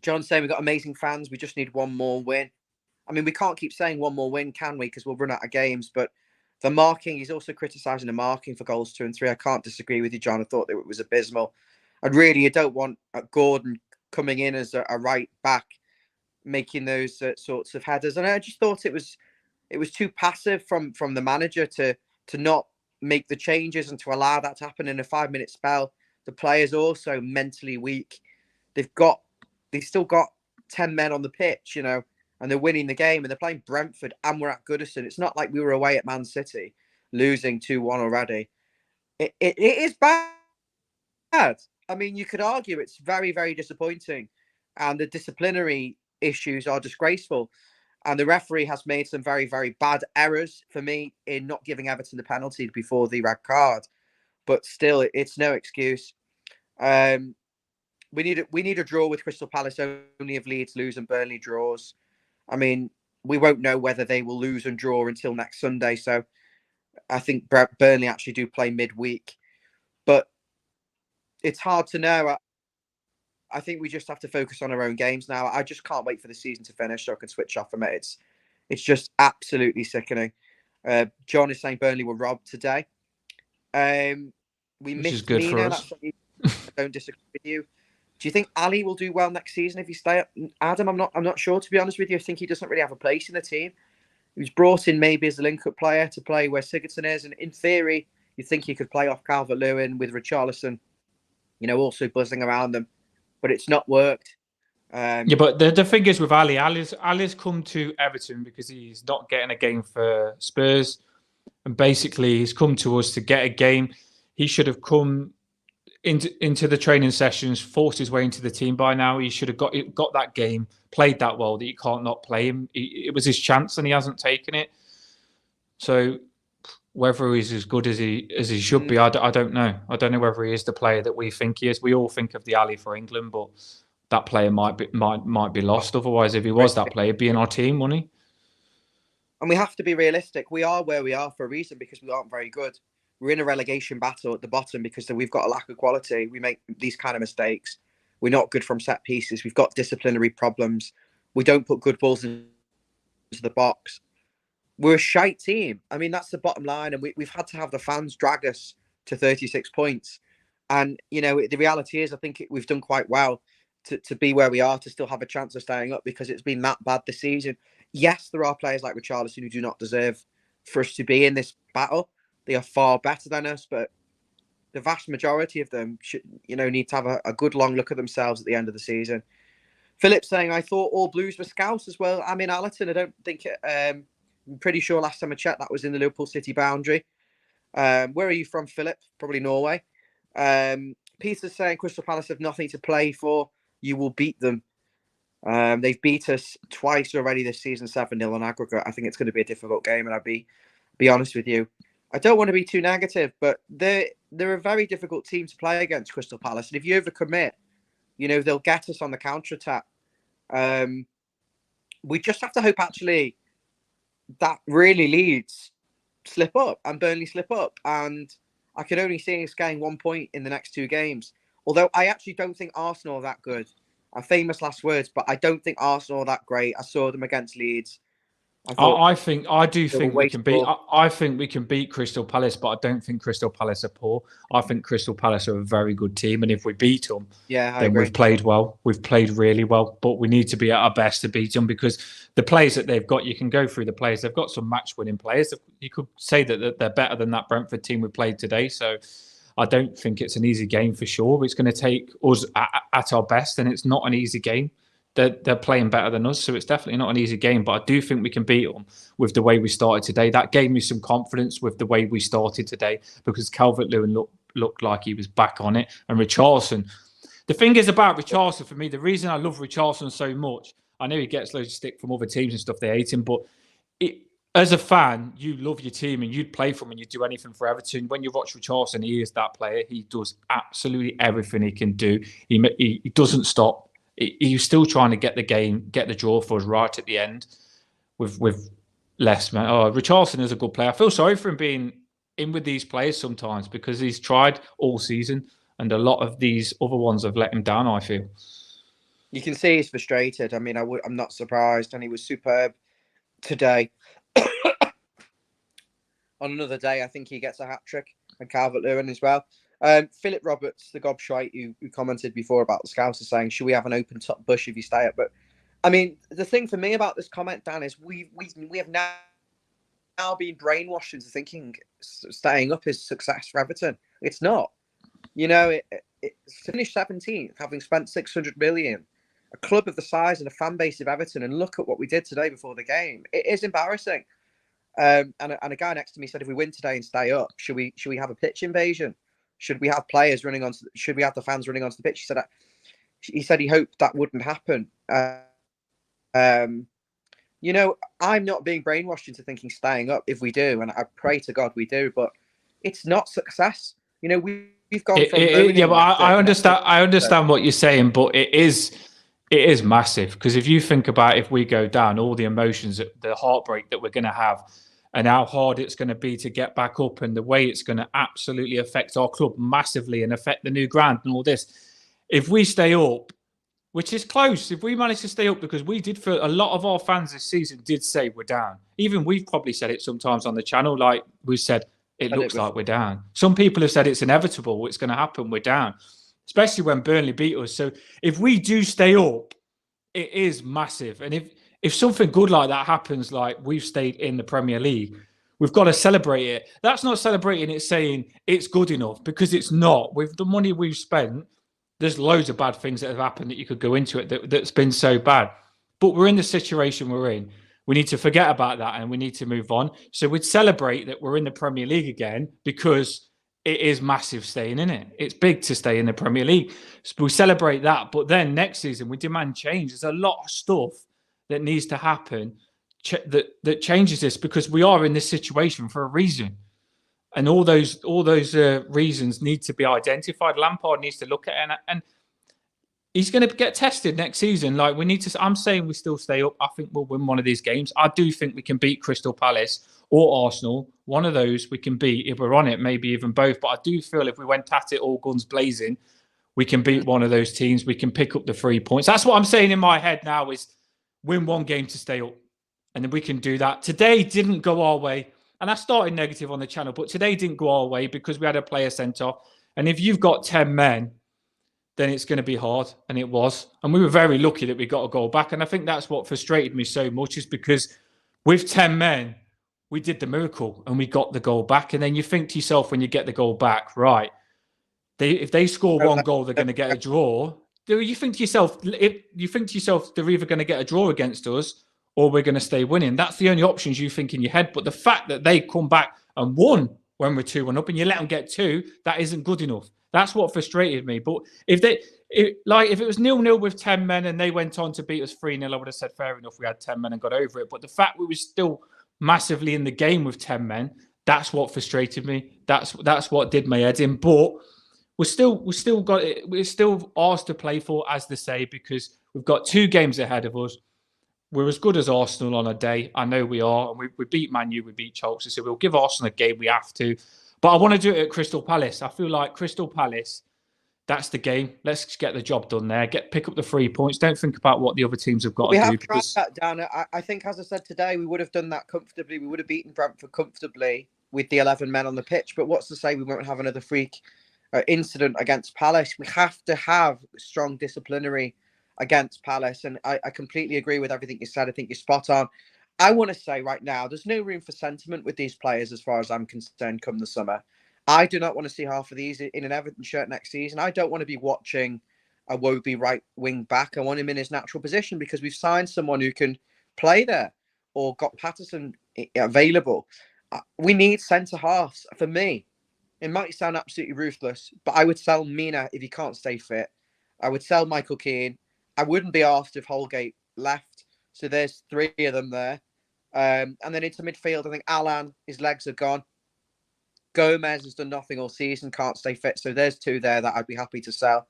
John's saying we've got amazing fans. We just need one more win. I mean, we can't keep saying one more win, can we? Because we'll run out of games. But the marking, he's also criticising the marking for goals 2 and 3. I can't disagree with you, John. I thought that it was abysmal. And really, you don't want Gordon coming in as a right back, making those sorts of headers. And I just thought it was too passive from the manager to not make the changes and to allow that to happen in a 5-minute spell. The players also mentally weak. They've still got 10 men on the pitch, you know, and they're winning the game, and they're playing Brentford, and we're at Goodison. It's not like we were away at Man City, losing 2-1 already. It is bad. I mean, you could argue it's very, very disappointing, and the disciplinary issues are disgraceful. And the referee has made some very, very bad errors for me in not giving Everton the penalty before the red card. But still, it's no excuse. We need a draw with Crystal Palace only if Leeds lose and Burnley draws. I mean, we won't know whether they will lose and draw until next Sunday. So I think Burnley actually do play midweek. But it's hard to know. I think we just have to focus on our own games now. I just can't wait for the season to finish so I can switch off from it. It's just absolutely sickening. John is saying Burnley were robbed today. We missed Mina. I don't disagree with you. Do you think Ali will do well next season if he stay up? Adam, I'm not sure, to be honest with you. I think he doesn't really have a place in the team. He was brought in maybe as a link-up player to play where Sigurdsson is, and in theory, you think he could play off Calvert-Lewin with Richarlison, you know, also buzzing around them, but it's not worked. Yeah, but the thing is with Ali's come to Everton because he's not getting a game for Spurs, and basically he's come to us to get a game. He should have come into the training sessions, forced his way into the team by now. He should have got that game, played that well that you can't not play him. It was his chance and he hasn't taken it. So whether he's as good as he should be, I don't know. I don't know whether he is the player that we think he is. We all think of the Ali for England, but that player might be lost. Otherwise, if he was that player, he'd be in our team, wouldn't he? And we have to be realistic. We are where we are for a reason, because we aren't very good. We're in a relegation battle at the bottom because we've got a lack of quality. We make these kind of mistakes. We're not good from set pieces. We've got disciplinary problems. We don't put good balls into the box. We're a shite team. I mean, that's the bottom line. And we've had to have the fans drag us to 36 points. And, you know, the reality is I think we've done quite well to be where we are, to still have a chance of staying up, because it's been that bad this season. Yes, there are players like Richarlison who do not deserve for us to be in this battle. They are far better than us, but the vast majority of them should, you know, need to have a good long look at themselves at the end of the season. Philip saying, I thought all Blues were Scouts as well. I'm in Allerton. I don't think I'm pretty sure last time I checked that was in the Liverpool City boundary. Where are you from, Philip? Probably Norway. Peter's saying Crystal Palace have nothing to play for. You will beat them. They've beat us twice already this season, 7-0 on aggregate. I think it's going to be a difficult game, and I'll be honest with you. I don't want to be too negative, but they're a very difficult team to play against, Crystal Palace. And if you overcommit, you know, they'll get us on the counter-attack. We just have to hope, actually, that really Leeds slip up and Burnley slip up. And I can only see us getting 1 point in the next 2 games. Although I actually don't think Arsenal are that good. Famous last words, but I don't think Arsenal are that great. I saw them against Leeds. I think we can beat Crystal Palace, but I don't think Crystal Palace are poor. I think Crystal Palace are a very good team, and if we beat them, then we've played well. We've played really well, but we need to be at our best to beat them, because the players that they've got, you can go through the players. They've got some match-winning players. You could say that they're better than that Brentford team we played today. So I don't think it's an easy game for sure. It's going to take us at our best, and it's not an easy game. They're playing better than us, so it's definitely not an easy game. But I do think we can beat them with the way we started today. That gave me some confidence with the way we started today, because Calvert-Lewin looked like he was back on it. And Richarlison, the thing is about Richarlison for me, the reason I love Richarlison so much, I know he gets loads of stick from other teams and stuff, they hate him, but as a fan, you love your team and you'd play for them and you'd do anything for Everton. When you watch Richarlison, he is that player. He does absolutely everything he can do. He doesn't stop. He's still trying to get the game, get the draw for us right at the end with less, man. Oh, Richarlison is a good player. I feel sorry for him being in with these players sometimes because he's tried all season and a lot of these other ones have let him down, I feel. You can see he's frustrated. I mean, I'm not surprised. And he was superb today. On another day, I think he gets a hat-trick, and Calvert-Lewin as well. Philip Roberts, the gobshite who commented before about the Scouts, is saying, should we have an open top bush if you stay up? But, I mean, the thing for me about this comment, Dan, is we have now been brainwashed into thinking staying up is success for Everton. It's not. You know, it finished 17th, having spent 600 million. A club of the size and a fan base of Everton, and look at what we did today before the game. It is embarrassing. And a guy next to me said, if we win today and stay up, should we have a pitch invasion? Should we have players running onto? Should we have the fans running onto the pitch? He said he hoped that wouldn't happen. You know, I'm not being brainwashed into thinking staying up if we do, and I pray to God we do. But it's not success. You know, we've gone from yeah, but I understand. I understand what you're saying, but it is massive because if you think about if we go down, all the emotions, the heartbreak that we're going to have, and how hard it's going to be to get back up, and the way it's going to absolutely affect our club massively and affect the new ground and all this. If we stay up, which is close, if we manage to stay up, because we did feel a lot of our fans this season did say we're down. Even we've probably said it sometimes on the channel, like we said, it looks like we're down. Some people have said it's inevitable, it's going to happen, we're down, especially when Burnley beat us. So if we do stay up, it is massive. And if something good like that happens, like we've stayed in the Premier League, we've got to celebrate it. That's not celebrating it saying it's good enough, because it's not. With the money we've spent, there's loads of bad things that have happened that you could go into it that's been so bad. But we're in the situation we're in. We need to forget about that and we need to move on. So we'd celebrate that we're in the Premier League again, because it is massive staying in it. It's big to stay in the Premier League. So we celebrate that. But then next season, we demand change. There's a lot of stuff that needs to happen that changes this, because we are in this situation for a reason. And all those reasons need to be identified. Lampard needs to look at it, and he's going to get tested next season. Like, we need to. I'm saying we still stay up. I think we'll win one of these games. I do think we can beat Crystal Palace or Arsenal. One of those we can beat if we're on it. Maybe even both. But I do feel if we went at it all guns blazing, we can beat one of those teams. We can pick up the 3 points. That's what I'm saying in my head now: is win one game to stay up, and then we can do that. Today didn't go our way. And I started negative on the channel, but today didn't go our way because we had a player sent off. And if you've got 10 men, then it's going to be hard. And it was. And we were very lucky that we got a goal back. And I think that's what frustrated me so much, is because with 10 men, we did the miracle and we got the goal back. And then you think to yourself, when you get the goal back, right, if they score one goal, they're going to get a draw. You think to yourself, they're either going to get a draw against us or we're going to stay winning. That's the only options you think in your head. But the fact that they come back and won when we're 2-1 up and you let them get 2, that isn't good enough. That's what frustrated me. But if it was 0-0 with 10 men and they went on to beat us 3-0, I would have said fair enough, we had 10 men and got over it. But the fact we were still massively in the game with 10 men, that's what frustrated me. That's what did my head in. But we're still got it. We're still ours to play for, as they say, because we've got 2 games ahead of us. We're as good as Arsenal on a day. I know we are. And we beat Man U, we beat Chelsea. So we'll give Arsenal a game. We have to. But I want to do it at Crystal Palace. I feel like Crystal Palace, that's the game. Let's get the job done there. Pick up the 3 points. Don't think about what the other teams have got to do. We have tried that, Dan. I think, as I said today, we would have done that comfortably. We would have beaten Brentford comfortably with the 11 men on the pitch. But what's to say we won't have another freak incident against Palace? We have to have strong disciplinary against Palace. And I completely agree with everything you said. I think you're spot on. I want to say right now, there's no room for sentiment with these players as far as I'm concerned come the summer. I do not want to see half of these in an Everton shirt next season. I don't want to be watching a Wobie right wing back. I want him in his natural position because we've signed someone who can play there or got Patterson available. We need centre halves. For me, it might sound absolutely ruthless, but I would sell Mina if he can't stay fit. I would sell Michael Keane. I wouldn't be asked if Holgate left. So there's 3 of them there. And then into midfield, I think Alan, his legs are gone. Gomez has done nothing all season, can't stay fit. So there's 2 there that I'd be happy to sell.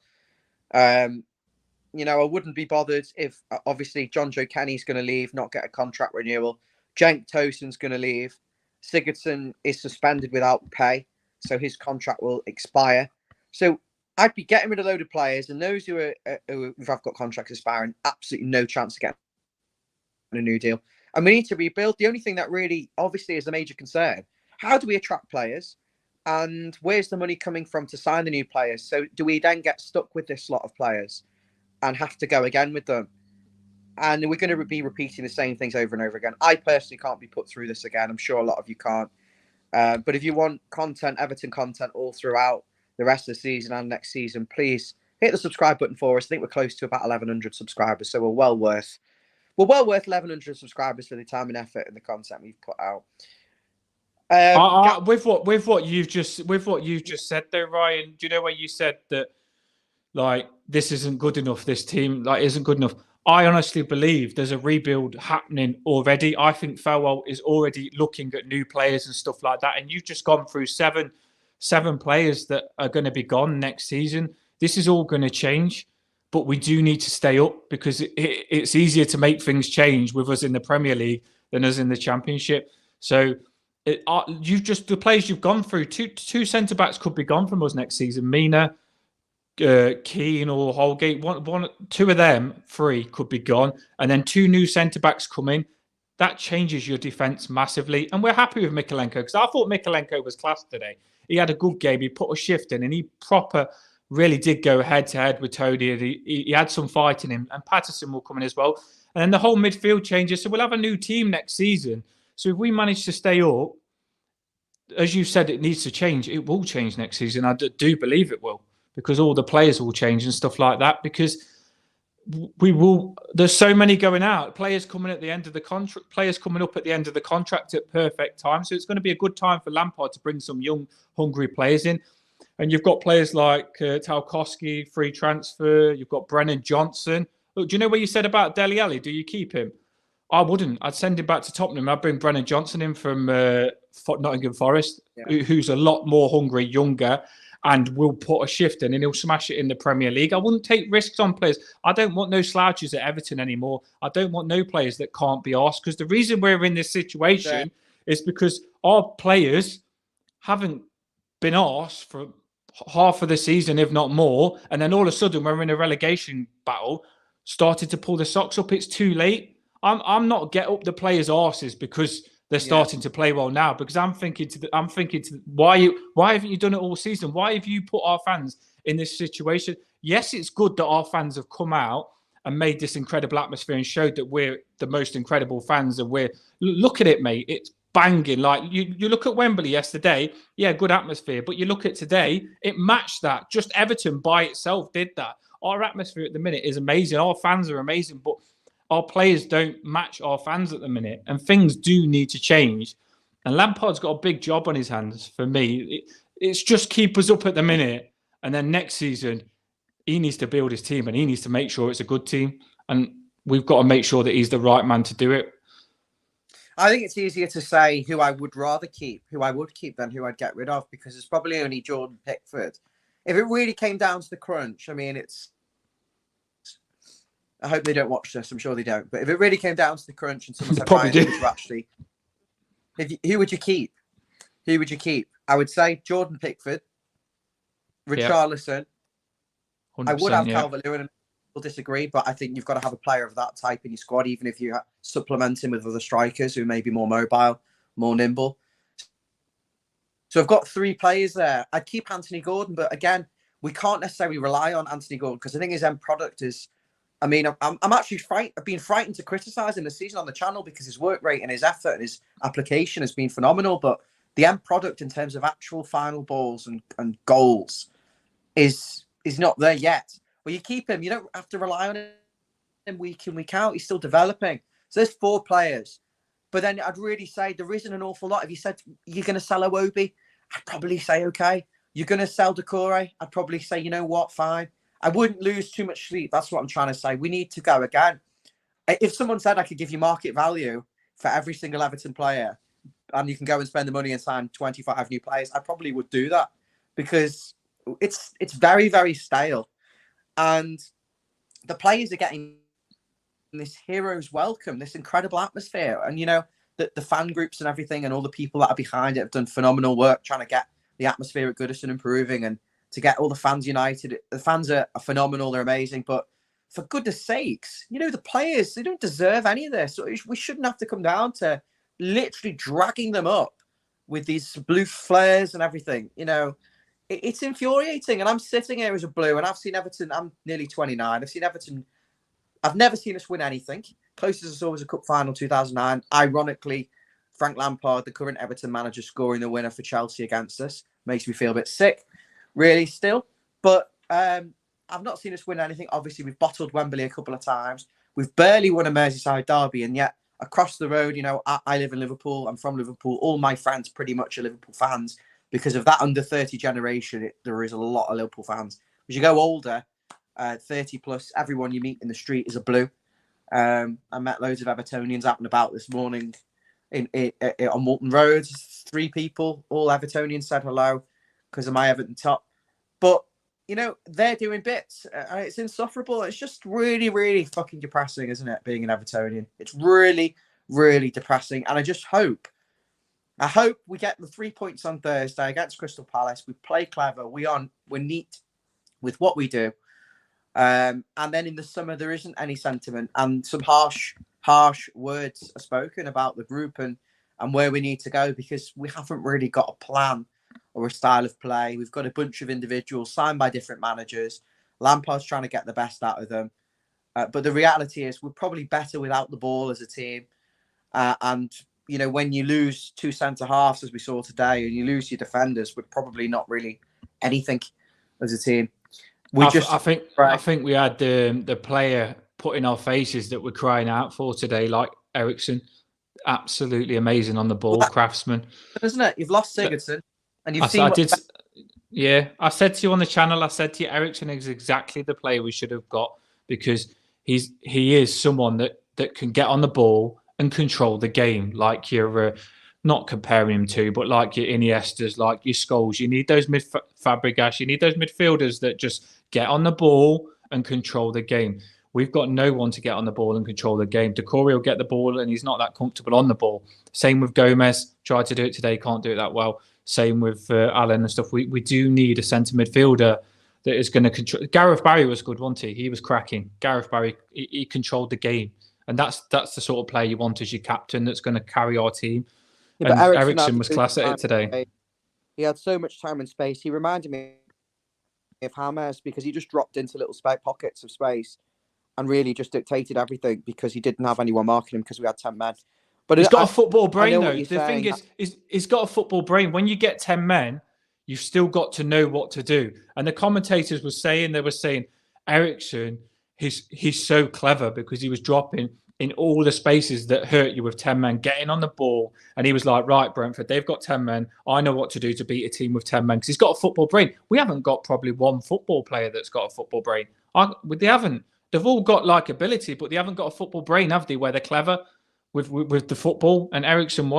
You know, I wouldn't be bothered if, obviously, John Joe Kenny's going to leave, not get a contract renewal. Cenk Tosun's going to leave. Sigurdsson is suspended without pay, so his contract will expire. So I'd be getting rid of a load of players, and those who have got contracts expiring, absolutely no chance of getting a new deal. And we need to rebuild. The only thing that really, obviously, is a major concern, how do we attract players? And where's the money coming from to sign the new players? So do we then get stuck with this lot of players and have to go again with them? And we're going to be repeating the same things over and over again. I personally can't be put through this again. I'm sure a lot of you can't. But if you want content, Everton content all throughout the rest of the season and next season, please hit the subscribe button for us. I think we're close to about 1,100 subscribers. So we're well worth 1,100 subscribers for the time and effort and the content we've put out. With what you've just said there, Ryan, do you know when you said that, like, this isn't good enough, this team, like, isn't good enough? I honestly believe there's a rebuild happening already. I think Farewell is already looking at new players and stuff like that. And you've just gone through seven players that are going to be gone next season. This is all going to change, but we do need to stay up, because it's easier to make things change with us in the Premier League than us in the Championship. So the players you've gone through, two centre backs could be gone from us next season. Mina, Keane or Holgate, two of them, 3 could be gone, and then 2 new centre backs come in. That changes your defence massively, and we're happy with Mikalenko, because I thought Mikalenko was class today. He had a good game. He put a shift in, and he really did go head to head with Tony. He had some fight in him, and Patterson will come in as well. And then the whole midfield changes, so we'll have a new team next season. So if we manage to stay up, as you said, it needs to change. It will change next season. I do believe it will, because all the players will change and stuff like that, because there's so many going out, players coming at the end of the contract, players coming up at the end of the contract at perfect time. So it's going to be a good time for Lampard to bring some young, hungry players in. And you've got players like Tarkowski, free transfer. You've got Brennan Johnson. Look, do you know what you said about Dele Alli? Do you keep him? I wouldn't. I'd send him back to Tottenham. I'd bring Brennan Johnson in from Nottingham Forest, who's a lot more hungry, younger, and will put a shift in, and he'll smash it in the Premier League. I wouldn't take risks on players. I don't want no slouches at Everton anymore. I don't want no players that can't be asked, because the reason we're in this situation is because our players haven't been asked for half of the season, if not more, and then all of a sudden we're in a relegation battle, started to pull the socks up. It's too late. I'm not get up the players' arses because they're starting to play well now, because I'm thinking why haven't you done it all season? Why have you put our fans in this situation? Yes, it's good that our fans have come out and made this incredible atmosphere and showed that we're the most incredible fans, and look at it, mate. It's banging. Like you look at Wembley yesterday, good atmosphere, but you look at today, it matched that. Just Everton by itself did that. Our atmosphere at the minute is amazing. Our fans are amazing, but our players don't match our fans at the minute, and things do need to change. And Lampard's got a big job on his hands for me. It's just keep us up at the minute, and then next season he needs to build his team, and he needs to make sure it's a good team, and we've got to make sure that he's the right man to do it. I think it's easier to say who I would rather keep, who I would keep, than who I'd get rid of, because it's probably only Jordan Pickford. If it really came down to the crunch, I mean, I hope they don't watch this. I'm sure they don't. But if it really came down to the crunch and someone said, Ryan, who would you keep? Who would you keep? I would say Jordan Pickford, Richarlison. I would have Calvert-Lewin, and we'll disagree, but I think you've got to have a player of that type in your squad, even if you supplement him with other strikers who may be more mobile, more nimble. So I've got 3 players there. I'd keep Anthony Gordon, but again, we can't necessarily rely on Anthony Gordon, because I think his end product is, I mean, I'm actually I've been frightened to criticise him this season on the channel, because his work rate and his effort and his application has been phenomenal. But the end product in terms of actual final balls and goals is not there yet. Well, you keep him. You don't have to rely on him week in, week out. He's still developing. So there's 4 players. But then I'd really say there isn't an awful lot. If you said you're going to sell Iwobi, I'd probably say, okay. You're going to sell Doucouré, I'd probably say, you know what, fine. I wouldn't lose too much sleep. That's what I'm trying to say. We need to go again. If someone said I could give you market value for every single Everton player, and you can go and spend the money and sign 25 new players, I probably would do that, because it's very, very stale. And the players are getting this hero's welcome, this incredible atmosphere. And, you know, the fan groups and everything and all the people that are behind it have done phenomenal work trying to get the atmosphere at Goodison improving and to get all the fans united. The fans are phenomenal. They're amazing. But for goodness sakes, you know, the players, they don't deserve any of this. So we shouldn't have to come down to literally dragging them up with these blue flares and everything. You know, it's infuriating. And I'm sitting here as a blue, and I've seen Everton. I'm nearly 29. I've seen Everton. I've never seen us win anything. Closest I saw was a cup final 2009. Ironically, Frank Lampard, the current Everton manager, scoring the winner for Chelsea against us. Makes me feel a bit sick, really, still. But I've not seen us win anything. Obviously, we've bottled Wembley a couple of times. We've barely won a Merseyside derby, and yet across the road, you know, I live in Liverpool. I'm from Liverpool. All my friends pretty much are Liverpool fans because of that under 30 generation. There is a lot of Liverpool fans. As you go older, 30 plus, everyone you meet in the street is a blue. I met loads of Evertonians out and about this morning on Walton Road. 3 people, all Evertonians, said hello because of my Everton top. But, you know, they're doing bits. And it's insufferable. It's just really, really fucking depressing, isn't it, being an Evertonian? It's really, really depressing. And I hope we get the 3 points on Thursday against Crystal Palace. We play clever. We're neat with what we do. And then in the summer, there isn't any sentiment, and some harsh words are spoken about the group and where we need to go, because we haven't really got a plan or a style of play. We've got a bunch of individuals signed by different managers. Lampard's trying to get the best out of them. But the reality is we're probably better without the ball as a team. And, you know, when you lose 2 centre-halves, as we saw today, and you lose your defenders, we're probably not really anything as a team. I think we had the player put in our faces that we're crying out for today, like Eriksen. Absolutely amazing on the ball, craftsman. Isn't it? You've lost Sigurdsson, and you've seen. I said to you on the channel, I said to you, Eriksen is exactly the player we should have got, because he is someone that can get on the ball and control the game, like you're not comparing him to, but like your Iniestas, like your Scholes. You need those Fabregas, you need those midfielders that just get on the ball and control the game. We've got no one to get on the ball and control the game. Decore will get the ball and he's not that comfortable on the ball. Same with Gomez. Tried to do it today, can't do it that well. Same with Allen and stuff. We do need a centre midfielder that is going to control. Gareth Barry was good, wasn't he? He was cracking. Gareth Barry, he controlled the game. And that's the sort of player you want as your captain that's going to carry our team. Yeah, and Eriksen was class at it today. He had so much time and space. He reminded me of James because he just dropped into little pockets of space and really just dictated everything because he didn't have anyone marking him because we had 10 men. But he's got a football brain, though. The thing is, he's got a football brain. When you get 10 men, you've still got to know what to do. And the commentators were saying, Eriksen, he's so clever because he was dropping in all the spaces that hurt you with 10 men, getting on the ball. And he was like, right, Brentford, they've got 10 men. I know what to do to beat a team with 10 men because he's got a football brain. We haven't got probably one football player that's got a football brain. They haven't. They've all got like ability, but they haven't got a football brain, have they, where they're clever with the football. And Eriksen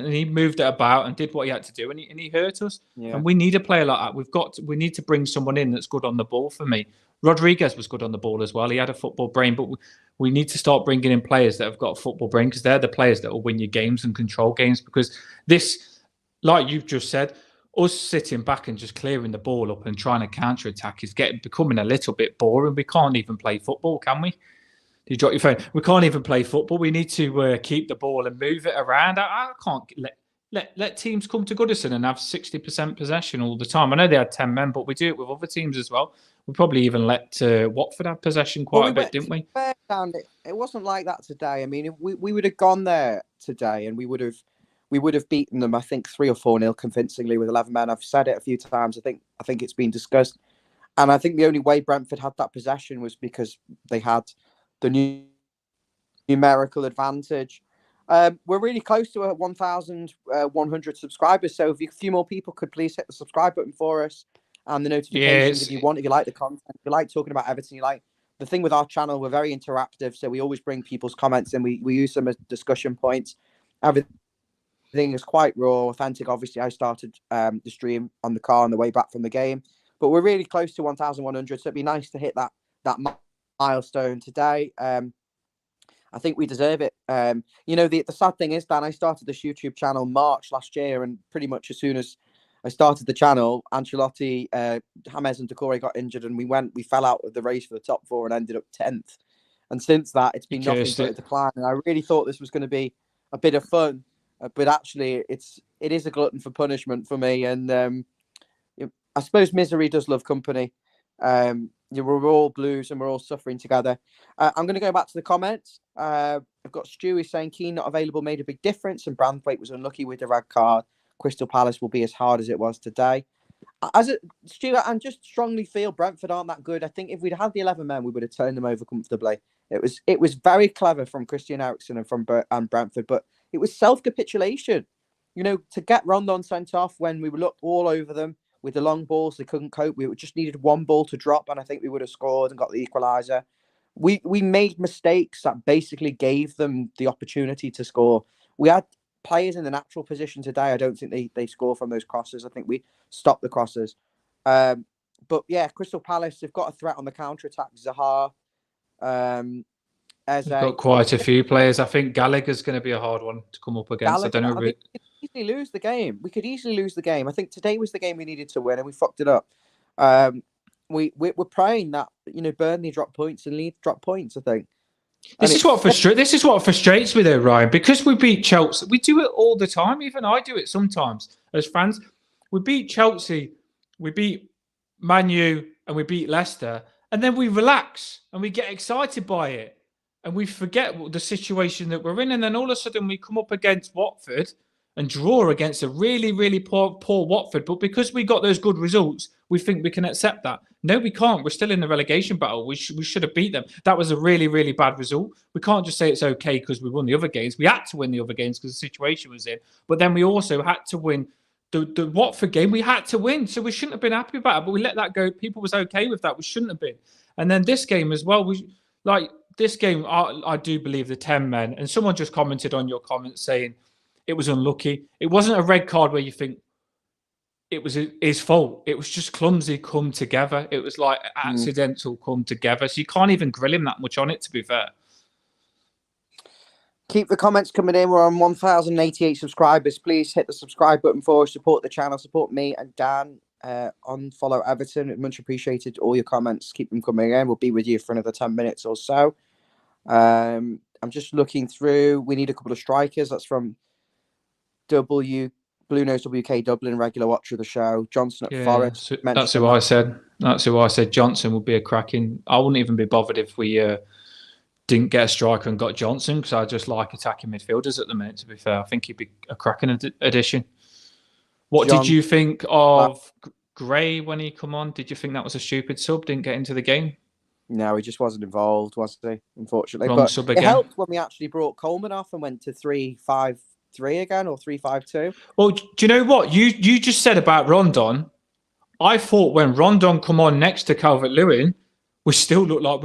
he moved it about and did what he had to do, and he hurt us. Yeah. And we need a player like that. We need to bring someone in that's good on the ball for me. Rodriguez was good on the ball as well. He had a football brain, but we need to start bringing in players that have got a football brain because they're the players that will win your games and control games. Because this, like you've just said, us sitting back and just clearing the ball up and trying to counter-attack is becoming a little bit boring. We can't even play football, can we? You drop your phone. We can't even play football. We need to keep the ball and move it around. I can't let teams come to Goodison and have 60% possession all the time. I know they had 10 men, but we do it with other teams as well. We probably even let Watford have possession quite a bit, didn't we? It wasn't like that today. I mean, we would have gone there today and we would have beaten them, I think, 3 or 4-0 convincingly with 11 men. I've said it a few times. I think it's been discussed. And I think the only way Brentford had that possession was because they had the numerical advantage. We're really close to 1,100 subscribers. So if a few more people could please hit the subscribe button for us and the notifications if you want, if you like the content, if you like talking about Everton, you like the thing with our channel, we're very interactive, so we always bring people's comments and we use them as discussion points. Everything is quite raw, authentic. Obviously, I started the stream on the car on the way back from the game, but we're really close to 1,100, so it'd be nice to hit that milestone today. I think we deserve it. The sad thing is, Dan, I started this YouTube channel March last year, and pretty much as soon as I started the channel, Ancelotti, James and Decore got injured, and we fell out of the race for the top four and ended up 10th. And since that, it's been nothing but a decline. And I really thought this was going to be a bit of fun, but actually, it is a glutton for punishment for me. And I suppose misery does love company. We're all blues and we're all suffering together. I'm going to go back to the comments. I've got Stewie saying Keane not available made a big difference, and Branthwaite was unlucky with the red card. Crystal Palace will be as hard as it was today. Stuart, I just strongly feel Brentford aren't that good. I think if we'd had the 11 men, we would have turned them over comfortably. It was very clever from Christian Eriksen and from Brentford, but it was self-capitulation. To get Rondon sent off when we looked all over them with the long balls, they couldn't cope. We just needed one ball to drop, and I think we would have scored and got the equaliser. We made mistakes that basically gave them the opportunity to score. We had players in the natural position today. I don't think they score from those crosses. I think we stopped the crosses. But yeah, Crystal Palace, they've got a threat on the counter-attack. Zaha. They've got quite a few players. I think Gallagher's going to be a hard one to come up against. Gallagher, I don't know. We could easily lose the game. We could easily lose the game. I think today was the game we needed to win, and we fucked it up. We're praying that Burnley drop points and Leeds drop points. I think. This is what frustrates me though, Ryan, because we beat Chelsea. We do it all the time. Even I do it sometimes as fans. We beat Chelsea, we beat Man U, and we beat Leicester, and then we relax and we get excited by it, and we forget the situation that we're in, and then all of a sudden we come up against Watford and draw against a really, really poor Watford. But because we got those good results, we think we can accept that. No, we can't. We're still in the relegation battle. We should have beat them. That was a really, really bad result. We can't just say it's okay because we won the other games. We had to win the other games because the situation was in. But then we also had to win the Watford game. We had to win. So we shouldn't have been happy about it. But we let that go. People was okay with that. We shouldn't have been. And then this game as well, this game, I do believe the 10 men. And someone just commented on your comments saying, it was unlucky. It wasn't a red card where you think it was his fault. It was just clumsy come together. It was like accidental come together. So you can't even grill him that much on it, to be fair. Keep the comments coming in. We're on 1,088 subscribers. Please hit the subscribe button for us. Support the channel. Support me and Dan. Follow Everton. Much appreciated. All your comments. Keep them coming in. We'll be with you for another 10 minutes or so. I'm just looking through. We need a couple of strikers. That's from Blue Nose WK Dublin, regular watcher of the show. Johnson at Forest. So that's who I said. That's who I said. Johnson would be a cracking. I wouldn't even be bothered if we didn't get a striker and got Johnson, because I just like attacking midfielders at the minute, to be fair. I think he'd be a cracking addition. What did you think of Gray when he come on? Did you think that was a stupid sub? Didn't get into the game? No, he just wasn't involved, was he? Unfortunately. Wrong but sub it again. helped when we actually brought Coleman off and went to 3-5-3 again, or 3-5-2. Well, do you know what you just said about Rondon? I thought when Rondon come on next to Calvert-Lewin, we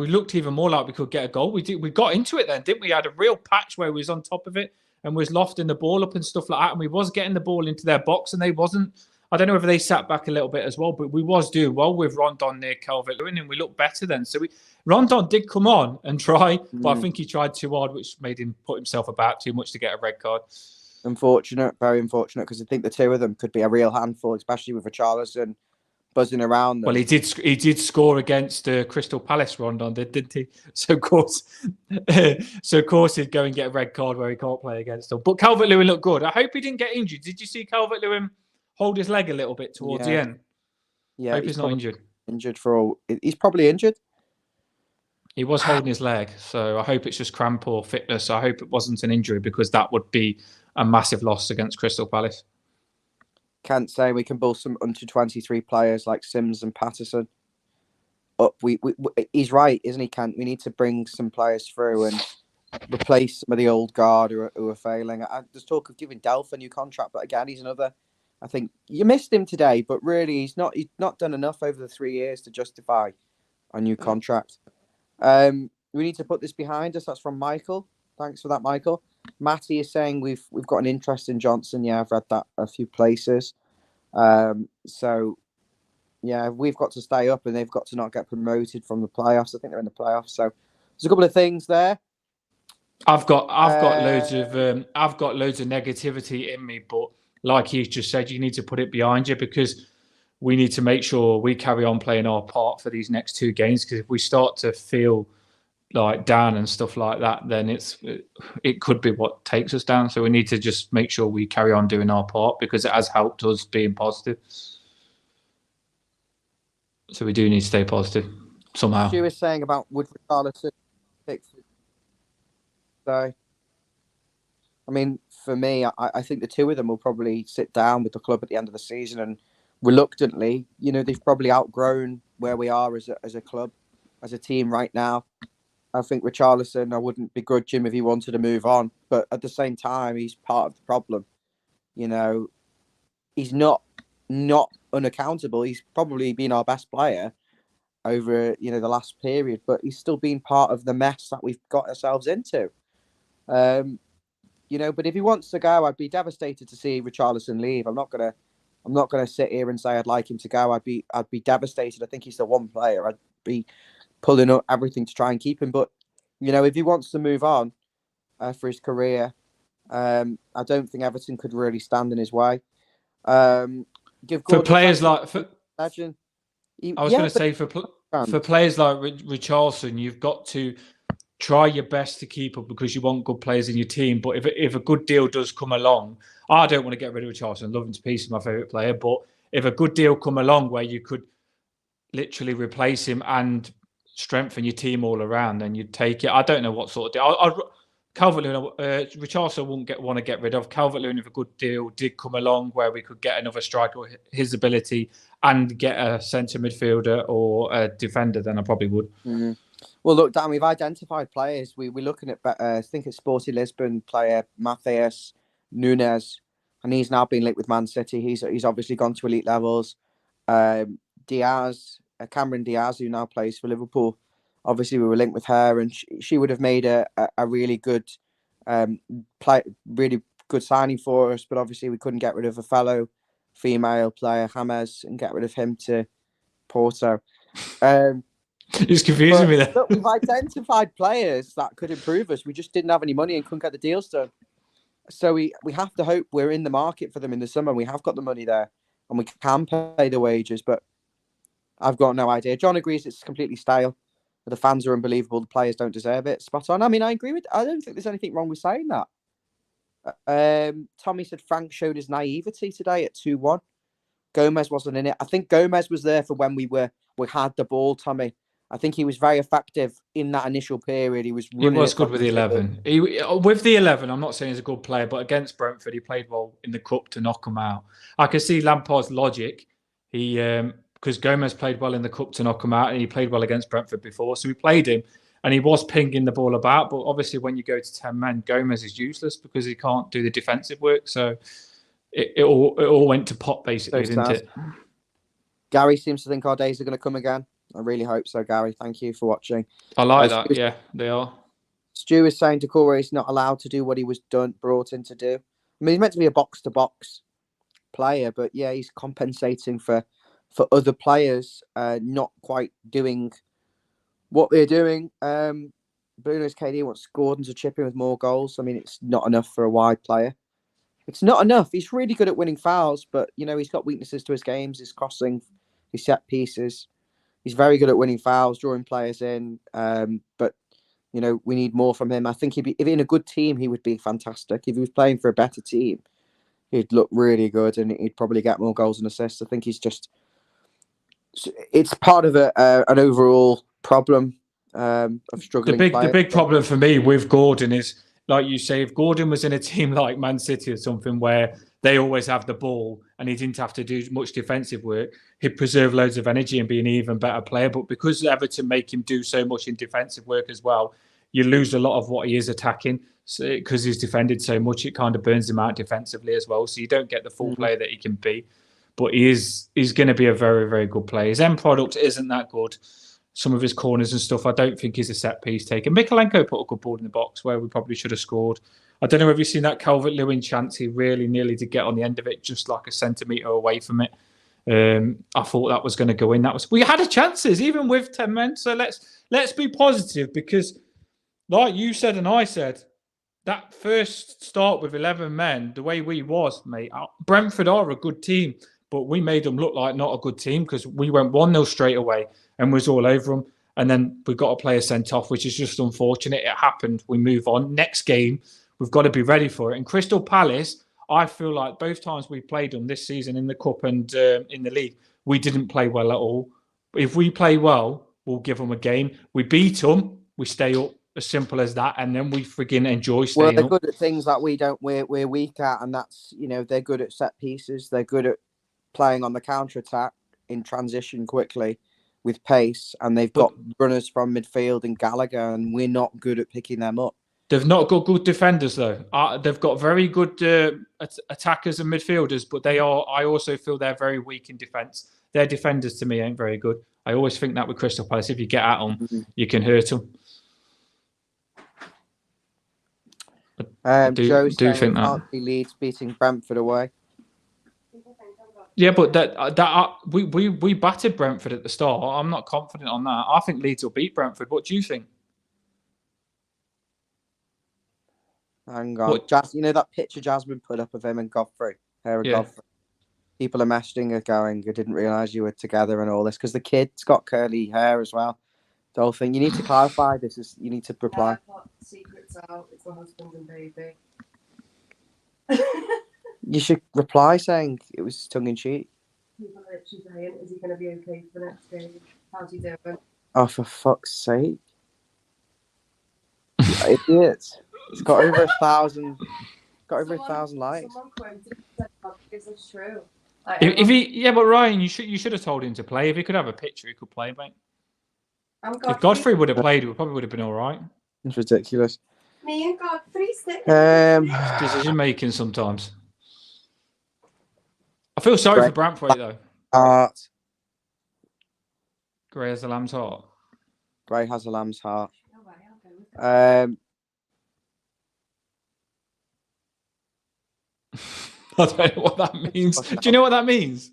looked even more like we could get a goal. We got into it then, didn't we? Had a real patch where we was on top of it and was lofting the ball up and stuff like that, and we was getting the ball into their box, and they wasn't. I don't know if they sat back a little bit as well, but we was doing well with Rondon near Calvert-Lewin, and we looked better then. So Rondon did come on and try, but I think he tried too hard, which made him put himself about too much to get a red card. Unfortunate, very unfortunate, because I think the two of them could be a real handful, especially with Richarlison buzzing around them. Well, he did score against Crystal Palace, Rondon didn't he? So of course he'd go and get a red card where he can't play against them. But Calvert-Lewin looked good. I hope he didn't get injured. Did you see Calvert-Lewin hold his leg a little bit towards the end? Yeah, hope he's not injured. He's probably injured. He was holding his leg, so I hope it's just cramp or fitness. I hope it wasn't an injury, because that would be a massive loss against Crystal Palace. Can't say we can build some under 23 players like Sims and Patterson up. He's right, isn't he, Kent? We need to bring some players through and replace some of the old guard who are failing. There's talk of giving Delph a new contract, but again, he's another. I think you missed him today, but really he's not done enough over the 3 years to justify a new contract. We need to put this behind us. That's from Michael. Thanks for that, Michael. Matty is saying we've got an interest in Johnson. Yeah, I've read that a few places. So yeah, we've got to stay up, and they've got to not get promoted from the playoffs. I think they're in the playoffs. So there's a couple of things there. I've got loads of negativity in me, but like you just said, you need to put it behind you, because we need to make sure we carry on playing our part for these next 2 games. Because if we start to feel like down and stuff like that, then it could be what takes us down. So we need to just make sure we carry on doing our part, because it has helped us being positive. So we do need to stay positive somehow. She was saying about would Richarlison pick. So, I mean, for me, I think the two of them will probably sit down with the club at the end of the season, and reluctantly, they've probably outgrown where we are as a club, as a team right now. I think Richarlison, I wouldn't begrudge him if he wanted to move on, but at the same time, he's part of the problem. He's not unaccountable. He's probably been our best player over the last period, but he's still been part of the mess that we've got ourselves into. But if he wants to go, I'd be devastated to see Richarlison leave. I'm not gonna sit here and say I'd like him to go. I'd be devastated. I think he's the one player I'd be pulling up everything to try and keep him. But if he wants to move on for his career, I don't think Everton could really stand in his way. Give for players like imagine. I was going to say for players like Richarlison, you've got to try your best to keep up, because you want good players in your team. But if a good deal does come along, I don't want to get rid of Richarlison. Love him to pieces, my favourite player. But if a good deal come along where you could literally replace him and strengthen your team all around, then you'd take it. I don't know what sort of deal. Calvert-Lewin, Richarlison wouldn't want to get rid of. Calvert-Lewin, if a good deal did come along where we could get another striker with his ability and get a centre midfielder or a defender, then I probably would. Mm-hmm. Well, look, Dan, we've identified players. We're looking at, I think it's Sporting Lisbon player, Matheus Nunes, and he's now been linked with Man City. He's obviously gone to elite levels. Diaz, Cameron Diaz, who now plays for Liverpool. Obviously, we were linked with her, and she would have made a really good really good signing for us. But obviously, we couldn't get rid of a fellow female player, James, and get rid of him to Porto. He's confusing me there. Look, we've identified players that could improve us. We just didn't have any money and couldn't get the deals done. So we have to hope we're in the market for them in the summer. We have got the money there, and we can pay the wages. But I've got no idea. John agrees it's completely stale. The fans are unbelievable. The players don't deserve it. Spot on. I mean, I agree with. I don't think there's anything wrong with saying that. Tommy said Frank showed his naivety today at 2-1. Gomez wasn't in it. I think Gomez was there for when we had the ball, Tommy. I think he was very effective in that initial period. He was good with the 11. With the 11, I'm not saying he's a good player, but against Brentford, he played well in the cup to knock him out. I can see Lampard's logic. Because Gomez played well in the cup to knock him out, and he played well against Brentford before. So we played him, and he was pinging the ball about. But obviously, when you go to 10 men, Gomez is useless because he can't do the defensive work. So it all went to pot, basically, didn't it? Gary seems to think our days are going to come again. I really hope so, Gary. Thank you for watching. I like that. Yeah, they are. Stu is saying Decore is not allowed to do what he was brought in to do. I mean, he's meant to be a box-to-box player, but yeah, he's compensating for other players not quite doing what they're doing. Bruno's KD wants Gordon to chip in with more goals. I mean, it's not enough for a wide player. It's not enough. He's really good at winning fouls, but, he's got weaknesses to his games, his crossing, his set pieces. He's very good at winning fouls, drawing players in. But, we need more from him. I think if in a good team, he would be fantastic. If he was playing for a better team, he'd look really good and he'd probably get more goals and assists. I think it's part of an overall problem of struggling. The big problem for me with Gordon is, like you say, if Gordon was in a team like Man City or something where they always have the ball and he didn't have to do much defensive work, he'd preserve loads of energy and be an even better player. But because Everton make him do so much in defensive work as well, you lose a lot of what he is attacking. Because he's defended so much, it kind of burns him out defensively as well. So you don't get the full player that he can be. But he's going to be a very, very good player. His end product isn't that good. some of his corners and stuff. I don't think he's a set piece taker. Mikalenko put a good ball in the box where we probably should have scored. I don't know if you've seen that Calvert-Lewin chance. He really nearly did get on the end of it, just like a centimetre away from it. I thought that was going to go in. We had a chances, even with 10 men. So let's be positive, because like you said and I said, that first start with 11 men, the way we was, mate, Brentford are a good team, but we made them look like not a good team because we went 1-0 straight away and was all over them. And then we got a player sent off, which is just unfortunate. It happened. We move on. Next game, we've got to be ready for it. And Crystal Palace, I feel like both times we played them this season in the Cup and in the league, we didn't play well at all. If we play well, we'll give them a game. We beat them, we stay up. As simple as that, and then we friggin' enjoy staying up. Well, they're good at things that we don't. We're weak at, and that's, they're good at set pieces. They're good at playing on the counter attack in transition quickly with pace, and they've got runners from midfield and Gallagher, and we're not good at picking them up. They've not got good defenders though. They've got very good attackers and midfielders, but I also feel they're very weak in defence. Their defenders to me ain't very good. I always think that with Crystal Palace, if you get at them, you can hurt them. Joe do think that Leeds beating Brentford away. Yeah, but we battered Brentford at the start. I'm not confident on that. I think Leeds will beat Brentford. What do you think? Hang on, that picture Jasmine put up of him and Godfrey, Godfrey. People are messaging her going, "I didn't realise you were together," and all this, because the kid's got curly hair as well. The whole thing. You need to clarify. You need to reply. Secrets out. It's my husband and baby. You should reply saying it was tongue in cheek. People are actually saying, "Is he going to be okay for the next game? How's he doing?" Oh, for fuck's sake! Idiot! It's got over 1,000. Got over 1,000 likes. Someone quoted and said, "Is this true?" But Ryan, you should have told him to play. If he could have a picture, he could play, mate. If Godfrey would have played, we probably would have been all right. It's ridiculous. Me and Godfrey sit. Decision making sometimes. I feel sorry for Brentford though. Grey has a lamb's heart. Grey has a lamb's heart. I don't know what that means. Do you know what that means?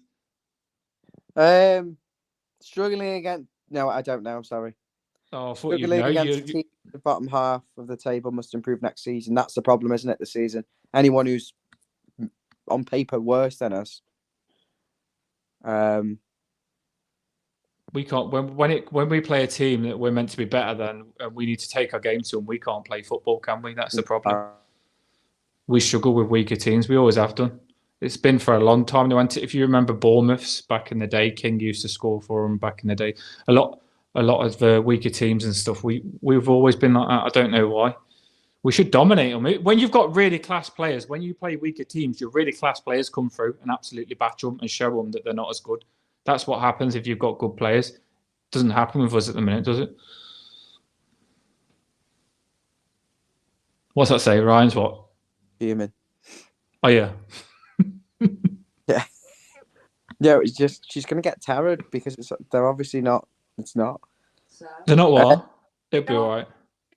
Struggling against. No, I don't know. I'm sorry. Oh, I thought struggling against the bottom half of the table must improve next season. That's the problem, isn't it? This season, anyone who's on paper worse than us. We can't when we play a team that we're meant to be better than, and we need to take our game to them. We can't play football, can we? That's the problem. We struggle with weaker teams. We always have done. It's been for a long time. If you remember Bournemouth's back in the day, King used to score for them back in the day. A lot of the weaker teams and stuff. We've always been like that. I don't know why. We should dominate them. When you've got really class players, when you play weaker teams, your really class players come through and absolutely bash them and show them that they're not as good. That's what happens if you've got good players. It doesn't happen with us at the minute, does it? What's that say? Ryan's what? Human. Oh yeah. Yeah, it's just she's gonna get terrored because they're obviously not. It's not. So, they're not what? It'll be all right.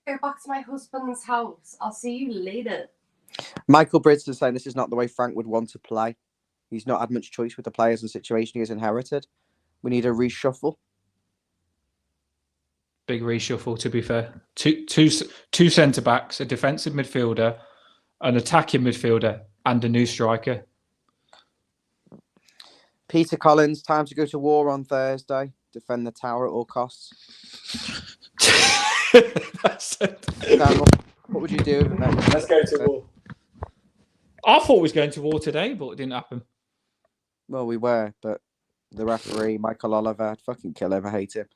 Go back to my husband's house. I'll see you later. Michael Bridges is saying this is not the way Frank would want to play. He's not had much choice with the players and situation he has inherited. We need a reshuffle. Big reshuffle, to be fair. Two centre backs, a defensive midfielder, an attacking midfielder, and a new striker. Peter Collins, time to go to war on Thursday. Defend the tower at all costs. That's it. Dan, what would you do? Let's go to war. I thought we was going to war today, but it didn't happen. Well, we were, but the referee, Michael Oliver, I'd fucking kill him. I hate him.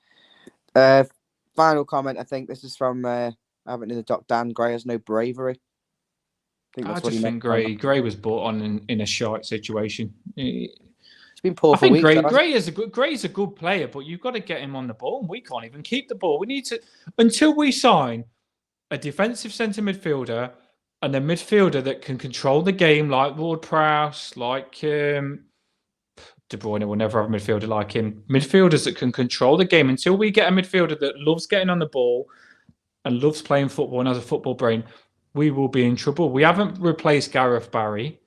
Final comment, I think this is from Everton in the doc. Dan, Gray has no bravery. I just think Gray was brought on in a shite situation. It's been poor. I think Gray's a good player, but you've got to get him on the ball, and we can't even keep the ball. We need to, until we sign a defensive centre midfielder and a midfielder that can control the game, like Ward Prowse, like De Bruyne will never have a midfielder like him. Midfielders that can control the game. Until we get a midfielder that loves getting on the ball and loves playing football and has a football brain, we will be in trouble. We haven't replaced Gareth Barry.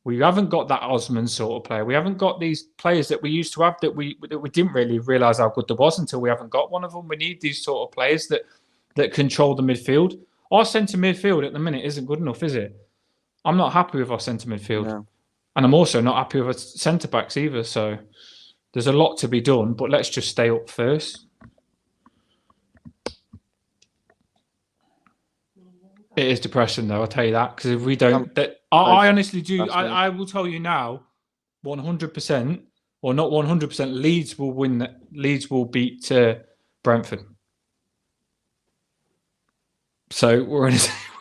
We haven't got that Osman sort of player. We haven't got these players that we used to have that we didn't really realise how good there was until we haven't got one of them. We need these sort of players that control the midfield. Our centre midfield at the minute isn't good enough, is it? I'm not happy with our centre midfield. No. And I'm also not happy with our centre backs either. So there's a lot to be done, but let's just stay up first. It is depressing, though. I'll tell you that, because if we don't, I honestly do. I will tell you now, 100% or not 100%. Leeds will win. Leeds will beat Brentford. So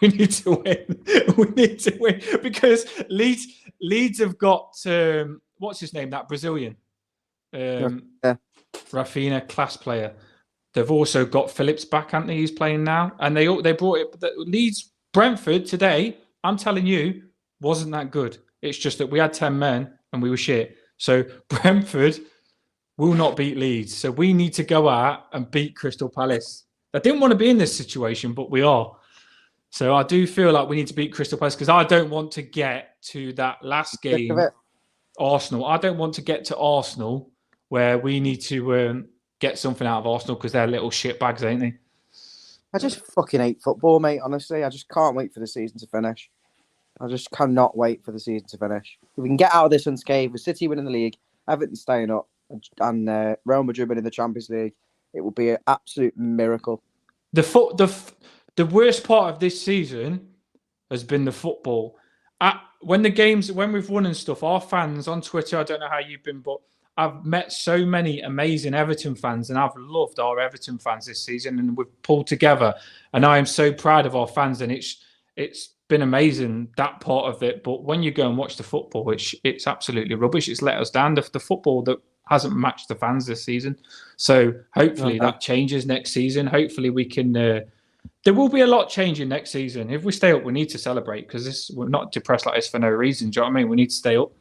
we need to win. We need to win because Leeds have got what's his name? That Brazilian, Rafinha, class player. They've also got Phillips back, haven't they? He's playing now. And they brought it. Leeds, Brentford today, I'm telling you, wasn't that good. It's just that we had 10 men and we were shit. So Brentford will not beat Leeds. So we need to go out and beat Crystal Palace. I didn't want to be in this situation, but we are. So I do feel like we need to beat Crystal Palace because I don't want to get to that last game, Arsenal. I don't want to get to Arsenal where we need to... get something out of Arsenal because they're little shit bags, ain't they? I just fucking hate football, mate. Honestly, I just can't wait for the season to finish. I just cannot wait for the season to finish. If we can get out of this unscathed, with City winning the league, Everton staying up, and Real Madrid winning the Champions League, it will be an absolute miracle. The worst part of this season has been the football. When we've won and stuff, our fans on Twitter, I don't know how you've been, but I've met so many amazing Everton fans and I've loved our Everton fans this season and we've pulled together and I am so proud of our fans and it's been amazing, that part of it. But when you go and watch the football, it's absolutely rubbish. It's let us down. The football that hasn't matched the fans this season. So hopefully that changes next season. Hopefully we can... there will be a lot changing next season. If we stay up, we need to celebrate because we're not depressed like this for no reason. Do you know what I mean? We need to stay up.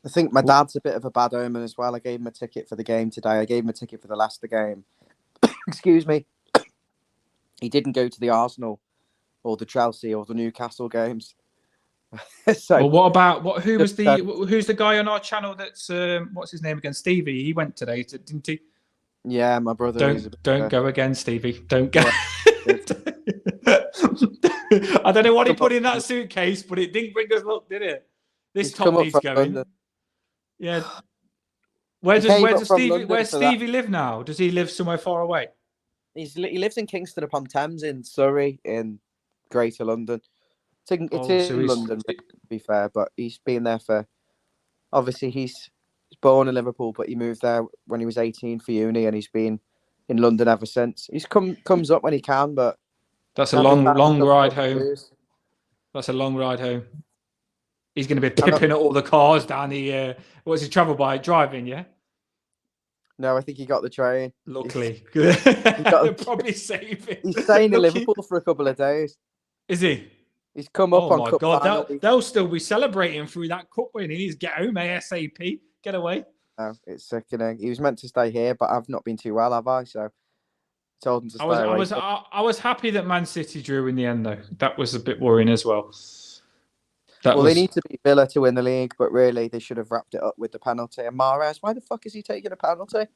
I think my dad's a bit of a bad omen as well. I gave him a ticket for the game today. I gave him a ticket for the Leicester game. Excuse me. He didn't go to the Arsenal or the Chelsea or the Newcastle games. So, well, what about who's the guy on our channel that's what's his name again? Stevie. He went today, didn't he? Yeah, my brother. Don't go again, Stevie. Don't go. I don't know what he put in that suitcase, but it didn't bring us luck, did it? This Toffees going. London. Yeah. Where's Stevie live now? Does he live somewhere far away? He lives in Kingston upon Thames in Surrey in Greater London. It's in London, to be fair, but he's been there for... Obviously, he's born in Liverpool, but he moved there when he was 18 for uni, and he's been in London ever since. He's comes up when he can, but... That's a long ride home. That's a long ride home. He's going to be pipping at all the cars down the... what's he travel by? Driving, yeah? No, I think he got the train. Luckily. They'll probably save him. He's staying in Liverpool for a couple of days. Is he? He's come up on Cup God, they'll still be celebrating through that Cup win. He needs to get home ASAP. Get away. No, it's sickening. He was meant to stay here, but I've not been too well, have I? So I told him to stay away. I was happy that Man City drew in the end, though. That was a bit worrying as well. They need to beat Villa to win the league, but really they should have wrapped it up with the penalty. And Mahrez, why the fuck is he taking a penalty?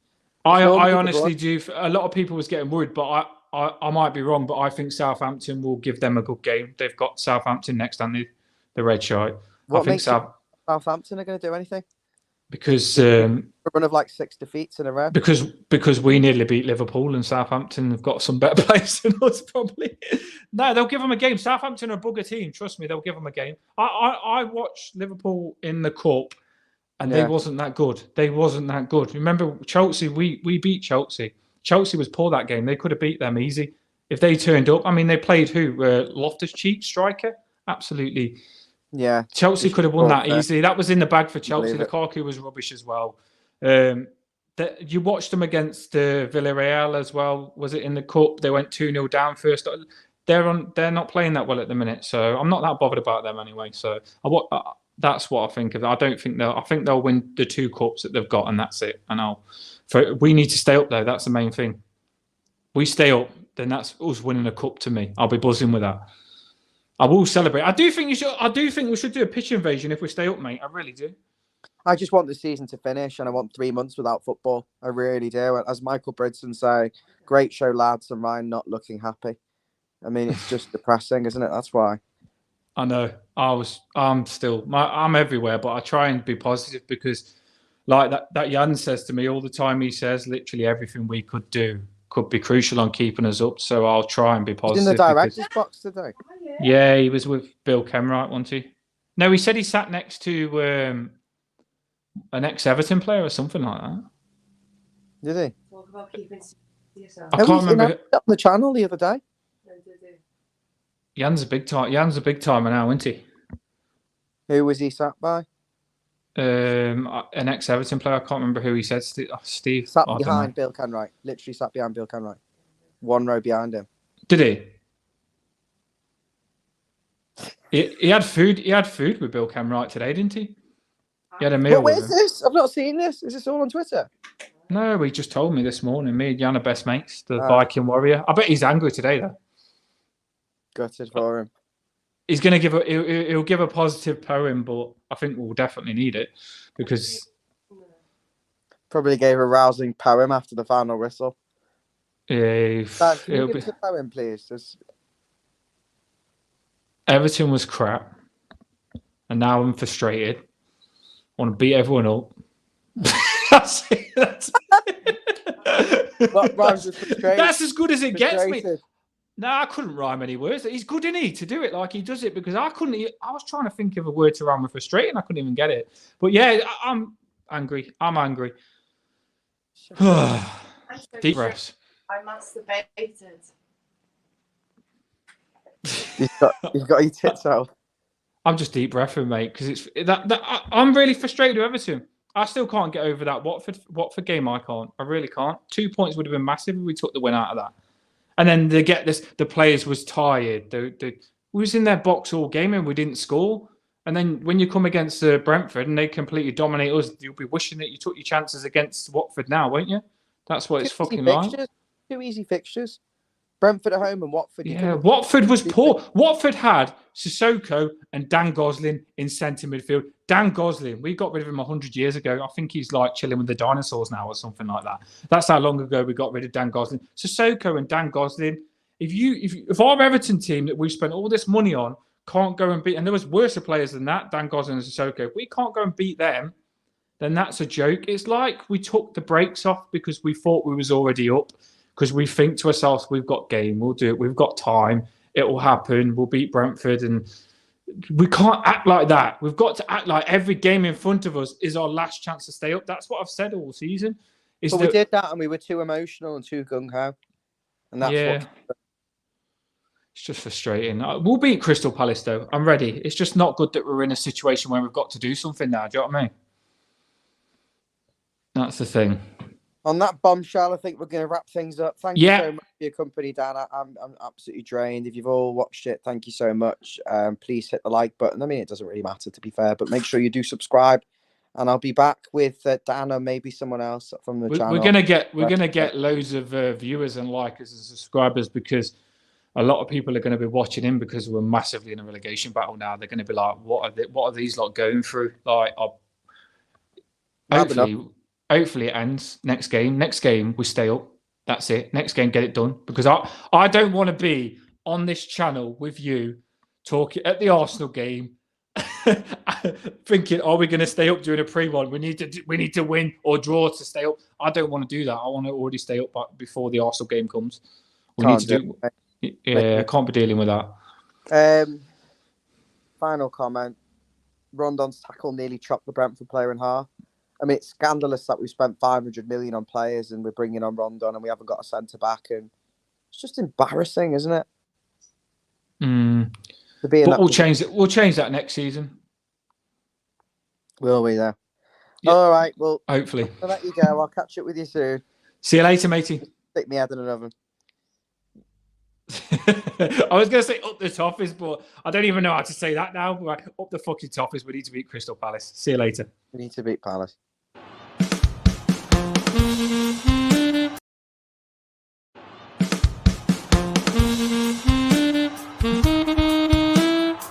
I honestly do. A lot of people was getting worried, but I might be wrong, but I think Southampton will give them a good game. They've got Southampton next, and the red shirt. What makes Southampton are going to do anything? Because a run of like 6 defeats in a row. Because we nearly beat Liverpool and Southampton have got some better players than us probably. No, they'll give them a game. Southampton are a bugger team. Trust me, they'll give them a game. I watched Liverpool in the cup, and they wasn't that good. They wasn't that good. Remember Chelsea? We beat Chelsea. Chelsea was poor that game. They could have beat them easy if they turned up. I mean, they played who? Loftus-Cheek striker, absolutely. Yeah, Chelsea could have won that easily. That was in the bag for Chelsea. Lukaku was rubbish as well. You watched them against Villarreal as well. Was it in the cup? They went 2-0 down first. They're not playing that well at the minute, so I'm not that bothered about them anyway. So That's what I think of. I don't think they'll. I think they'll win the 2 cups that they've got, and that's it. And we need to stay up though. That's the main thing. We stay up, then that's us winning a cup to me. I'll be buzzing with that. I will celebrate. I do think we should do a pitch invasion if we stay up, mate. I really do. I just want the season to finish, and I want 3 months without football. I really do. As Michael Bridson say, great show, lads, and Ryan not looking happy. I mean, it's just depressing, isn't it? That's why. I know. I'm everywhere, but I try and be positive because, like that Jan says to me all the time. He says literally everything we could do could be crucial on keeping us up. So I'll try and be positive. He's in the director's box today. Yeah, he was with Bill Kenwright, wasn't he? No, he said he sat next to an ex-Everton player or something like that. Did he? Talk about keeping yourself. I can't remember. On the channel the other day. Jan's a big timer now, isn't he? Who was he sat by? An ex-Everton player. I can't remember who he said. Steve. Sat behind Bill Kenwright. Literally sat behind Bill Kenwright. 1 row behind him. Did he? He had food. He had food with Bill Kenwright today, didn't he? He had a meal. Where's this? I've not seen this. Is this all on Twitter? No, he just told me this morning. Me and Jan are best mates. The Viking warrior. I bet he's angry today though. Gutted for him. He's going to he'll give a positive poem, but I think we'll definitely need it because probably gave a rousing poem after the final whistle. Yeah, Dan, can you give us a poem, please? Everton was crap, and now I'm frustrated. I want to beat everyone up. That's it. That's as good as it gets me. No, I couldn't rhyme any words. He's good, isn't he, to do it like he does it? Because I couldn't. I was trying to think of a word to rhyme with frustrating. I couldn't even get it. But yeah, I'm angry. I'm angry. Deep breaths. I masturbated. You've got your tits out. I'm just deep breathing, mate, because it's I'm really frustrated with Everton. I still can't get over that Watford game. I can't. I really can't. 2 points would have been massive if we took the win out of that. And then they get this. The players was tired. We was in their box all game and we didn't score. And then when you come against Brentford and they completely dominate us, you'll be wishing that you took your chances against Watford now, won't you? That's what it's fucking like. 2 easy fixtures. Brentford at home and Watford. Yeah, Watford was poor. Watford had Sissoko and Dan Gosling in centre midfield. Dan Gosling, we got rid of him 100 years ago. I think he's like chilling with the dinosaurs now or something like that. That's how long ago we got rid of Dan Gosling. Sissoko and Dan Gosling. If our Everton team that we've spent all this money on can't go and beat, and there was worse players than that, Dan Gosling and Sissoko, if we can't go and beat them, then that's a joke. It's like we took the brakes off because we thought we was already up. Because we think to ourselves, we've got game, we'll do it, we've got time, it will happen, we'll beat Brentford. And we can't act like that. We've got to act like every game in front of us is our last chance to stay up. That's what I've said all season. We did that and we were too emotional and too gung-ho. And that's it's just frustrating. We'll beat Crystal Palace, though. I'm ready. It's just not good that we're in a situation where we've got to do something now. Do you know what I mean? That's the thing. On that bombshell, I think we're going to wrap things up. Thank you so much for your company, Dan. I'm absolutely drained. If you've all watched it, thank you so much. Please hit the like button. I mean, it doesn't really matter, to be fair, but make sure you do subscribe. And I'll be back with Dan or maybe someone else from the channel. We're gonna get loads of viewers and likers and subscribers because a lot of people are going to be watching in because we're massively in a relegation battle now. They're going to be like, "What are these lot going through?" Like, Hopefully it ends next game. Next game, we stay up. That's it. Next game, get it done. Because I don't want to be on this channel with you talking at the Arsenal game thinking, are we going to stay up during a pre-one? We need to win or draw to stay up. I don't want to do that. I want to already stay up before the Arsenal game comes. I can't be dealing with that. Final comment. Rondon's tackle nearly chopped the Brentford player in half. I mean, it's scandalous that we spent 500 million on players and we're bringing on Rondon and we haven't got a centre-back. And it's just embarrassing, isn't it? But we'll change it. We'll change that next season. Will we, though? Yeah. All right, well, hopefully. I'll let you go. I'll catch up with you soon. See you later, matey. Stick me head in an oven. I was going to say up the Toffees, but I don't even know how to say that now. Right, up the fucking Toffees. We need to beat Crystal Palace. See you later. We need to beat Palace.